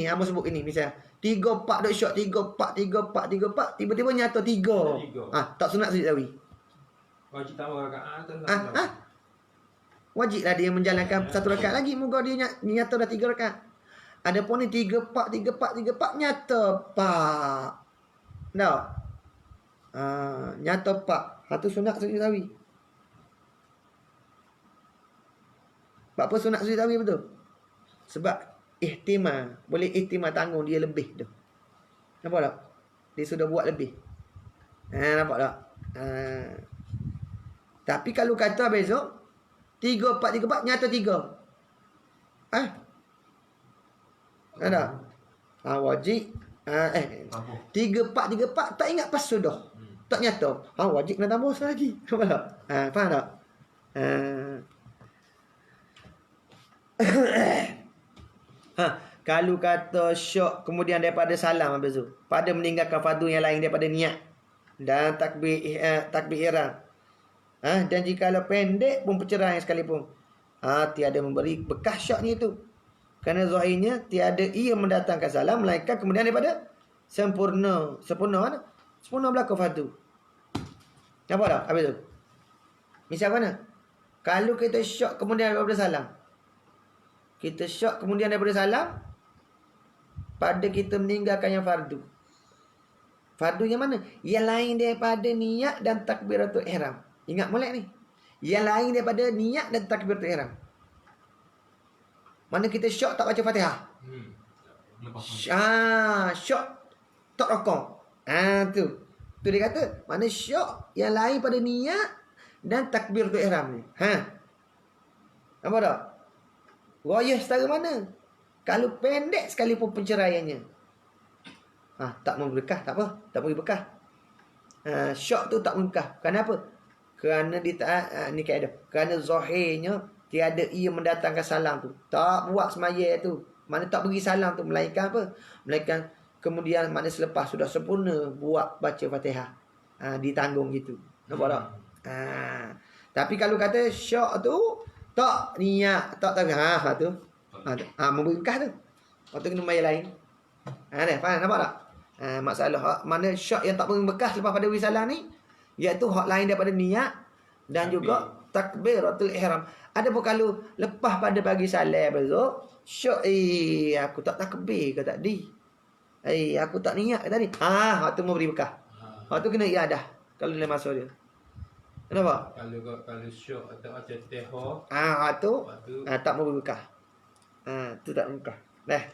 Speaker 1: Hamba sebut gini misal 3-4 duk syok 3-4 tiba-tiba nyata 3. Tak sunat sujud sahwi.
Speaker 2: wajib tambah rakaat atau
Speaker 1: Wajiblah dia menjalankan satu rakaat lagi. Moga dia nyata dah 3 rakaat. Adapun ni 3-4 nyata 4. Tak? Nyata 4. Tu sunat sujud sahwi. Sebab apa sunat sujud sahwi betul? Sebab ihtimal. Boleh ihtimal tanggung dia lebih tu. Nampak tak? Dia sudah buat lebih. Nampak tak? Tapi kalau kata besok 3-4 nyata 3. Ada? Wajib. 3-4 tak ingat pas sudah. Tak nyata. Wajib kena tambah sekali lagi. Nampak tak? Faham tak? Kalau kata syok kemudian daripada salam habis tu, pada meninggalkan fardu yang lain daripada niat dan takbir ihram. Dan jika pendek pun perceraian sekalipun, tiada memberi bekas syok ni tu. Kerana zahirnya tiada ia mendatangkan salam melainkan kemudian daripada sempurna. Sempurna mana? Sempurna berlaku fardu. Nampak tak? Habis tu. Misal mana? Kalau kita syok kemudian daripada salam. Kita syok kemudian daripada salam. Pada kita meninggalkan yang fardu. Fardu yang mana? Yang lain daripada niat dan takbiratul ihram. Ingat molek ni. Yang lain daripada niat dan takbiratul ihram. Mana kita syok tak baca Fatihah. Syok tak rokok. Tu. Tu dia kata, mana syok yang lain pada niat dan takbiratul ihram ni. Nampak tak? Raya setara mana? Kalau pendek sekalipun penceraiannya. Tak mau berkah, tak apa. Tak beri berkah. Syok tu tak berkah. Kenapa? Kerana ni kaedah. Kerana zahirnya tiada ia mendatangkan salam tu. Tak buat semaya tu. Mana tak beri salam tu. Melainkan apa? Melainkan kemudian mana selepas sudah sempurna buat baca Fatihah. Ditanggung gitu. Nampak tak? Tapi kalau kata syok tu tak niat, tak tahu. Tu. Memberkah tu. Waktu kena bayar lain. Faham? Nampak tak? Masalah mana syok yang tak berbekas lepas pada wisalah ni, iaitu hak lain daripada niat dan juga takbiratul ihram. Ada pun kalau lepas pada pagi salam besok, syok aku tak takbir ke tadi. Aku tak niat ke tadi. Hak tu mau beri bekah. Hak tu kena iadah kalau dalam masa dia. Kenapa?
Speaker 2: Kalau syok atau baca Fatihah.
Speaker 1: Hak tu tak mau beri bekah. Tu tak bekah. Dah.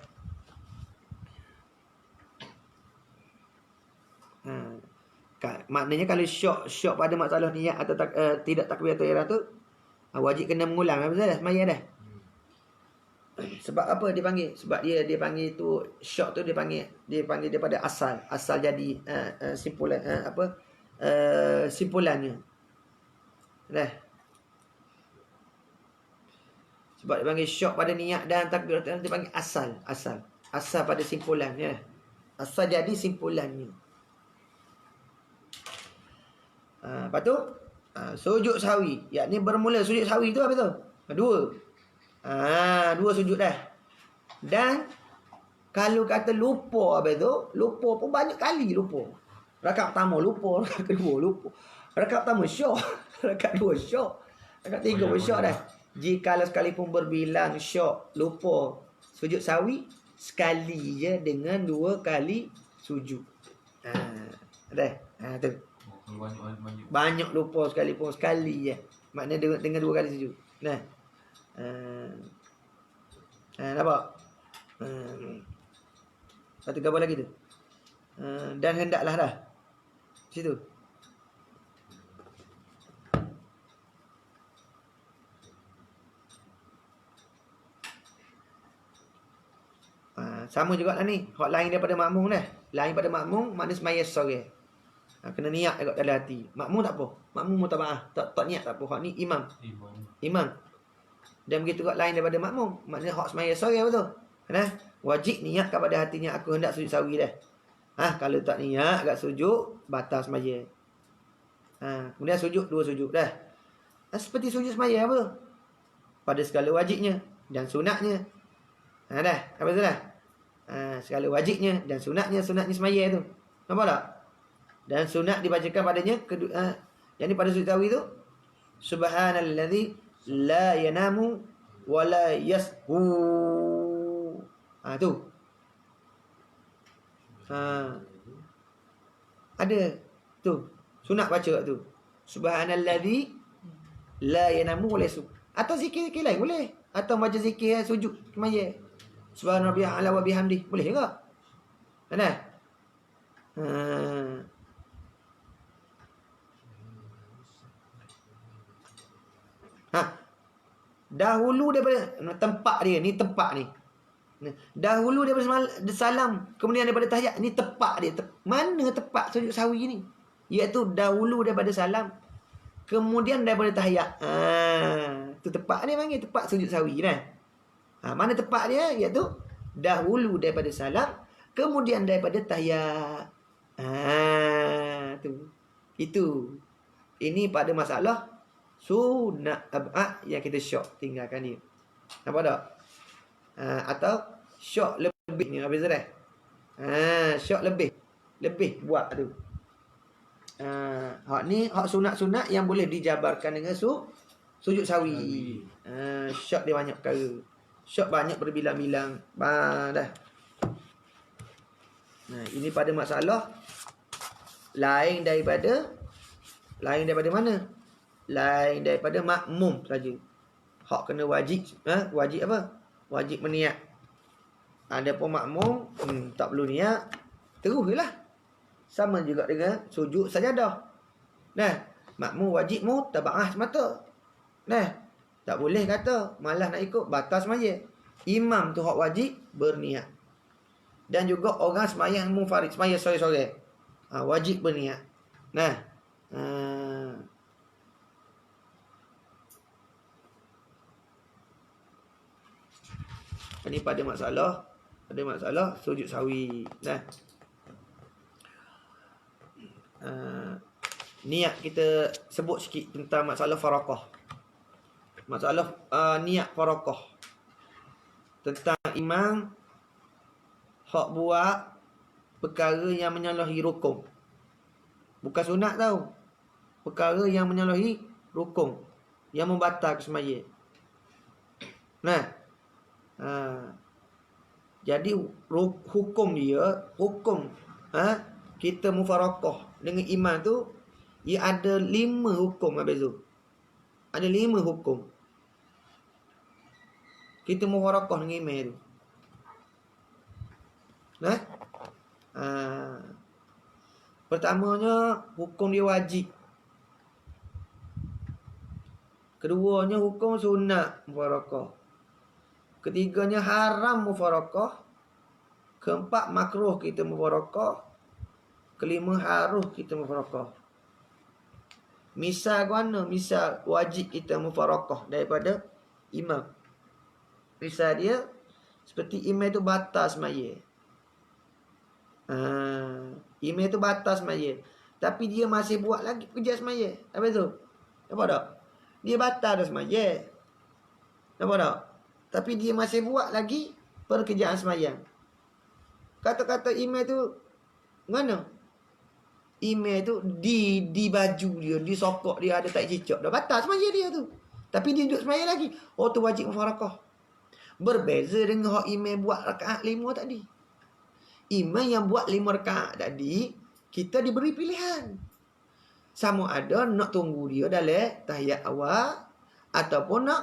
Speaker 1: Maknanya kalau syok pada masalah niat atau tidak takbiratul ihram tu wajib kena mengulang. Betul dah? Semaya dah. Sebab apa dia panggil? Sebab dia panggil tu syok tu dia panggil daripada asal jadi simpulan simpulannya. Dah. Sebab dia panggil syok pada niat dan takbiratul ihram dia panggil asal pada simpulannya. Asal jadi simpulannya. Lepas tu sujud sahwi, yakni bermula sujud sahwi tu apa tu? Dua sujud dah. Dan kalau kata lupa apa tu? Lupa pun banyak kali lupa. Rakaat pertama lupa, rakaat kedua lupa. Rakaat pertama syok, rakaat dua syok, rakaat tiga pun syok dah. Jikalau sekalipun berbilang syok, lupa, sujud sahwi sekali je dengan 2 kali sujud. Dah. Tu. Banyak lupa sekalipun sekali je. Maknanya dengan 2 kali sujud. Nah. Nampak? Satu gambar lagi tu. Dan hendaklah dah. Situ. Sama juga lah ni. Hak lain daripada makmum dah. Lain pada makmum, maknanya semaya seorang. Kena niat dekat dalam hati. Makmum tak apa. Makmum mutaba'ah. Tak niat tak apa. Hak ni imam. Dan begitu juga lain daripada makmum. Maknanya hak semaya seorang betul. Wajib niat kepada hatinya aku hendak sujud sahwi dah. Kalau tak niat agak sujud, batal semaya. Kemudian sujud 2 sujud dah. Seperti sujud semaya apa? Pada segala wajibnya dan sunatnya. Dah. Apa tu dah? Segala wajibnya dan sunatnya semaya tu. Nampak tak? Dan sunat dibacakan padanya yang ni pada sujud sahwi tu subhanallazi la yanamu wa la yashu. Tu. Ada tu. Sunat baca tu. Subhanallazi la yanamu wa la yashu. Atau zikir-zikir lain boleh. Atau baca zikir sujud semaya. Subhanarabbiyal a'la wa bihamdi. Boleh juga. Kan? Dahulu daripada tempat dia, ni tempat ni. Dahulu daripada salam, kemudian daripada tahiyat, ni tepat dia. Mana tepat sujud sahwi ni? Iaitu dahulu daripada salam, kemudian daripada tahiyat. Tu tepat dia panggil tepat sujud sahwi kan. Mana tepat dia? Iaitu dahulu daripada salam, kemudian daripada tahiyat. Tu. Itu. Ini pada masalah sunat ab'ad yang kita syok tinggalkan dia. Nampak tak? Atau syok lebih ni habis dah. Syok lebih buat tu. Hak ni hak sunat-sunat yang boleh dijabarkan dengan sujud sawi. Syok dia banyak perkara. Syok banyak berbilang-bilang. Dah. Ini pada masalah lain daripada mana? Lain daripada makmum saja. Hak kena wajib, wajib apa? Wajib meniat. Adapun makmum tak perlu niat, teruslah. Sama juga dengan sujud sajadah. Nah, makmum wajib mutaba'ah semata. Nah, tak boleh kata malas nak ikut, batas semaya. Imam tu hak wajib berniat. Dan juga orang sembahyang munfarid, sembahyang sore-sore, wajib berniat. Nah, ini pada masalah sujud sawi. Nah, niat kita sebut sikit tentang masalah farakah. Masalah niat farakah. Tentang imam hak buat perkara yang menyalahi rukun. Bukan sunat tau. Perkara yang menyalahi rukun, yang membatalkan sembahyang. Nah, jadi hukum kita mufarakah dengan imam tu, ia ada 5 hukum habis tu. Ada 5 hukum kita mufarakah dengan imam tu. Nah, pertamanya hukum dia wajib. Keduanya hukum sunat mufarakah. Ketiganya haram mufarakah. Keempat makruh kita mufarakah. Kelima harus kita mufarakah. Misal mana? Misal wajib kita mufarakah daripada imam. Misal dia seperti imam tu batas sembahyang. Imam tu batas sembahyang, tapi dia masih buat lagi kerja sembahyang. Apa tu? Nampak tak? Dia batal dah sembahyang. Nampak tak? Tapi dia masih buat lagi pekerjaan sembahyang. Kata-kata imam tu mana? Imam tu di baju dia, di sokok dia ada tak cicak. Dah batal sembahyang dia tu. Tapi dia duduk sembahyang lagi. Oh, tu wajib mufarakah. Berbeza dengan hak imam buat rakaat 5 tadi. Imam yang buat 5 rakaat tadi, kita diberi pilihan. Sama ada nak tunggu dia dalam tahiyat awal ataupun nak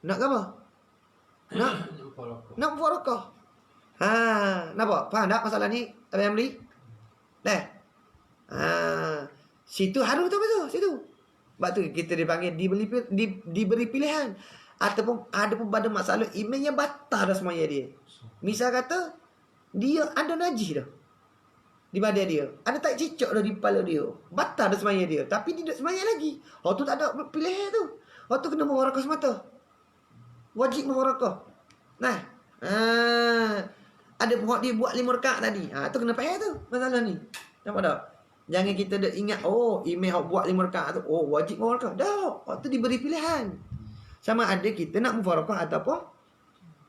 Speaker 1: apa? Nak mufarakah. Nampak? Faham tak masalah ni? Abang Amri? Dah. Situ harus tu betul, situ. Sebab tu kita dipanggil diberi pilihan. Ataupun ada pun pada masalah imam yang batal dah sembahyang dia. Misal kata dia ada najis dah di badan dia, ada tak cicak dah di kepala dia, batal dah sembahyang dia, tapi dia tak sembahyang lagi. Tu tak ada pilihan tu. Tu kena mufarakah semata. Wajib mufarakah. Nah, ada pun dia buat 5 rakaat tadi. Tu kena faham tu masalah ni. Nampak tak? Jangan kita dah ingat imam hak buat 5 rakaat tu wajib mufarakah. Dah, tu diberi pilihan. Sama ada kita nak mufarakah ataupun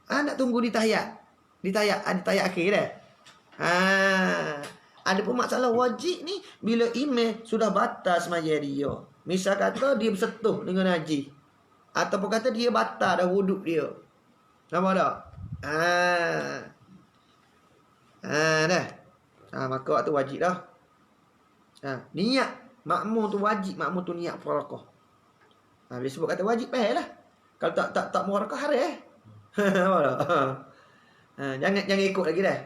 Speaker 1: nak tunggu di tahiyat. Di tahiyat, ada tahiyat akhir dah. Ada pun masalah wajib ni bila imam sudah batas sembahyang dia. Misal kata dia bersentuh dengan najis, ataupun kata dia batal dah wuduk dia. Nampak tak? Dah. Maka waktu wajib dah. Niat makmum tu wajib, makmum tu niat mufarakah. Bila sebut kata wajib lah. Kalau tak mufarakah haram nampak tak? Jangan ikut lagi dah.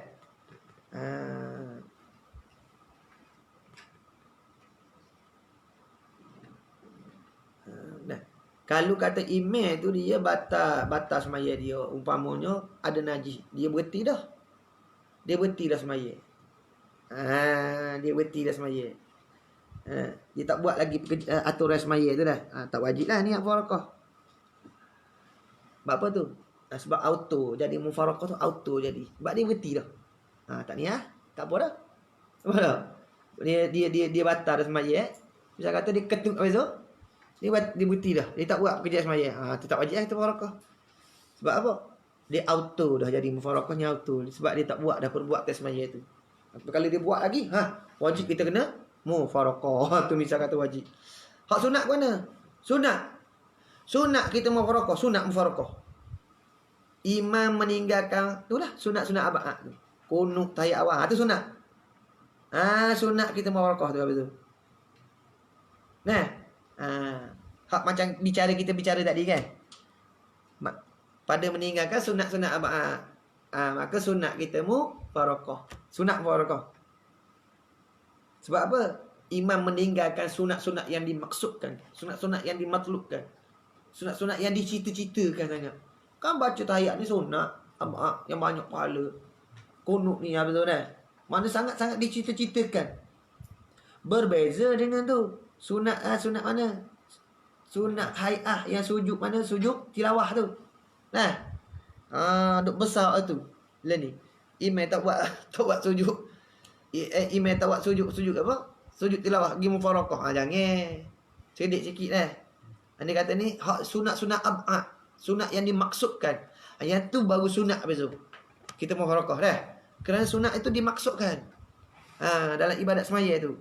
Speaker 1: Kalau kata imam tu dia batal sembahyang dia, umpamanya ada najis, dia berhenti dah. Dia berhenti dah sembahyang. Dia berhenti dah sembahyang. Dia tak buat lagi aturan sembahyang tu dah. Tak wajib lah niat mufarakah. Sebab apa tu? Sebab auto. Jadi mufarakah tu auto jadi. Sebab dia berhenti dah. Tak niat, tak apa dah. Nampak tak? Dia batal dah sembahyang. Misal kata dia ketuk habis tu, dia berhenti dah. Dia tak buat pekerjaan sembahyang. Tu tak wajib lah kita mufarakah. Sebab apa? Dia auto dah jadi mufarakahnya auto. Sebab dia tak buat dah perbuatan semaya tu. Kalau dia buat lagi, wajib kita kena mufarakah. Tu misal kata wajib. Hak sunat mana? Sunat kita mufarakah, sunat mufarakah. Imam meninggalkan, itulah sunat-sunat abad tu. Kunut tahiyat awal, tu sunat. Sunat kita mufarakah tu habis tu. Nah. Hak macam kita bicara tadi kan. Pada meninggalkan sunat-sunat abad. Maka sunat kita mufarakah. Sunat mufarakah. Sebab apa? Imam meninggalkan sunat-sunat yang dimaksudkan, sunat-sunat yang dimatlubkan, sunat-sunat yang dicita-citakan sangat. Kan baca tahiyat ni sunat yang banyak pahala. Kunut ni apa tu dah? Mana sangat-sangat dicita-citakan. Berbeza dengan tu. Sunat mana? Sunat hai'ah yang sujud mana? Sujud tilawah tu. Nah. Duk besar tu. Lah ni. Imam tak buat sujud. Imam tak buat sujud apa? Sujud tilawah pergi mufarakah. Jangan. Sedikit sikit dah. Dia kata ni hak sunat-sunat ab'ad. Sunat yang dimaksudkan. Yang tu baru sunat habis tu. Kita mufarakah dah. Kerana sunat itu dimaksudkan. Dalam ibadat semaya tu.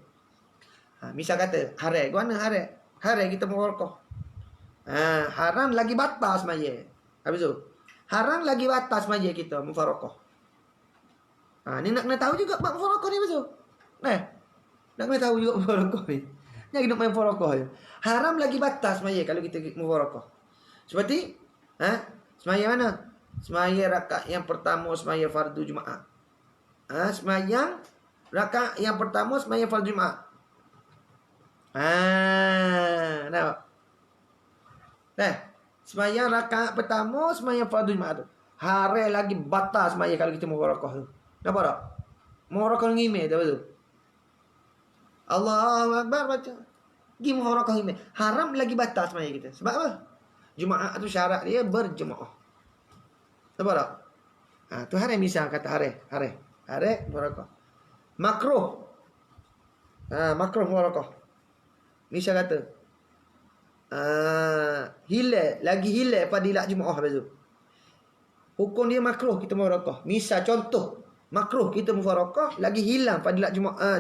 Speaker 1: Misal kata harai. Gimana harai? Harai kita mufarakah. Haram lagi batal semaya. Habis tu. Haram lagi batal semaya kita mufarakah. Ni nak kena tahu juga bab mufarakah ni habis tu. Nak kena tahu juga mufarakah ni. Jangan nak main mufarakah je. Haram lagi batas semaya kalau kita mufarakah. Seperti semaya mana? Semaya rakaat yang pertama semaya fardu Jumaat. Semaya rakaat yang pertama semaya fardu Jumaat. Nampak? Semaya rakaat pertama semaya fardu Jumaat tu. Haram lagi batas semaya kalau kita mufarakah tu. Nampak tak? Mufarakah ngimeh tu betul. Allahu Akbar baca. Pergi mufarakah imam. Haram lagi batal semaya kita. Sebab apa? Jumaat tu syarat dia berjemaah. Nampak tak? Tu haram misal kata haram mufarakah. Makruh. Makruh mufarakah. Misal kata hilal fadilat Jumaah habis tu. Hukum dia makruh kita mufarakah. Misal contoh, makruh kita mufarakah lagi hilang fadilat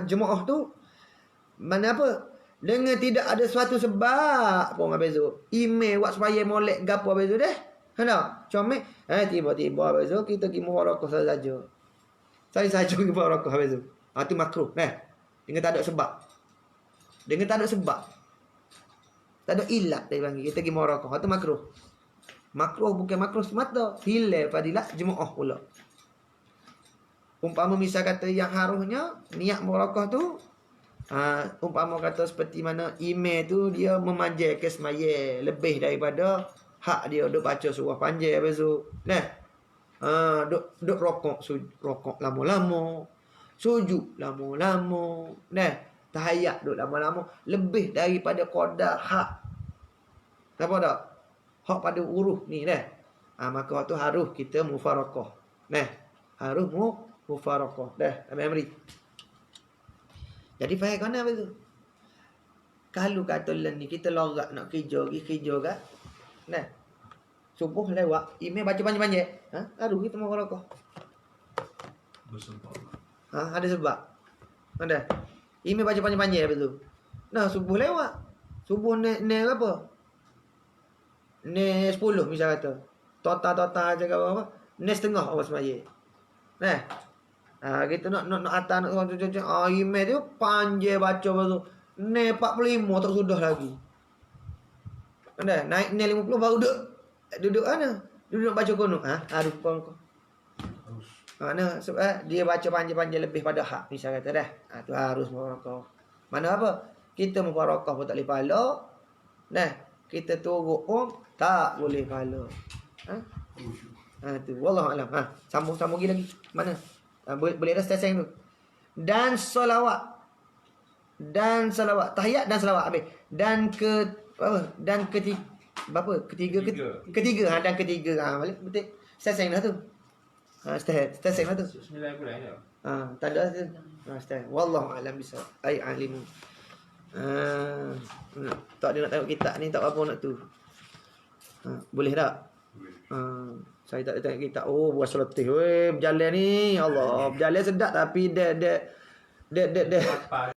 Speaker 1: Jumaah tu. Mana apa? Dengan tidak ada suatu sebab pun habis tu. Imam buat supaya molek gapo habis tu dah. Hendak? Comel. Tiba-tiba habis tu kita pergi mufarakah saja. Saya saja pergi mufarakah habis tu. Tu makruh. Dengan tak ada sebab. Dengan tak ada sebab. Tak ada ilat dia panggil. Kita pergi mufarakah. Tu makruh. Makruh bukan makruh semata. Hilal fadilat Jumaah pula. Umpama misal kata yang harusnya niat mufarakah tu umpama kata seperti mana imam tu dia memanjangkan semaya lebih daripada hak dia duk baca surah panjang habis tu. Duk rokok lama-lama, sujud lama-lama, tahiyat duk lama-lama lebih daripada qadar hak. Apa tak? Hak pada huruf ni maka tu harus kita mufarakah. Harus mufarakah. Ambil amri. Jadi faham kan apa tu? Kalau kata ni kita lorak nak kerja kat. Subuh lewat, imam baca panjang-panjang. Aduh kita mufarakah.
Speaker 3: Bersebab.
Speaker 1: Ada sebab. Ada. Imam baca panjang-panjang apa tu? Subuh lewat. Subuh ni apa? Ni 10 misal kata. Total cakap apa? Ni setengah awak semaya. Kita nak atas nak orang tu imam tu panjang baca tu. Ni 45 tak sudah lagi. Naik ni 50 baru duduk mana? Duduk baca kunut. Aduh kau. Sebab dia baca panjang-panjang lebih pada hak misal kata dah. Tu harus mufarakah. Mana apa? Kita mufarakah pun tak boleh pahala. Kita turut pun tak boleh pahala. Tu wallahu alam. Sambung lagi. Mana? Boleh dah stesen tu. Dan solawat. Tahiyat dan solawat habis. Dan ketiga. Dan ketiga. Balik betul. Stesen dah tu. Stesen dah tu.
Speaker 2: 9 bulan dah.
Speaker 1: Tak ada tu. Stesen. Wallahu alam bisa. Ai alim. Tak ada nak tengok kitab ni tak apa nak tu. Boleh tak? Saya tak tengok kita. Oh, buat letih weh berjalan ni. Allah, berjalan sedap tapi dia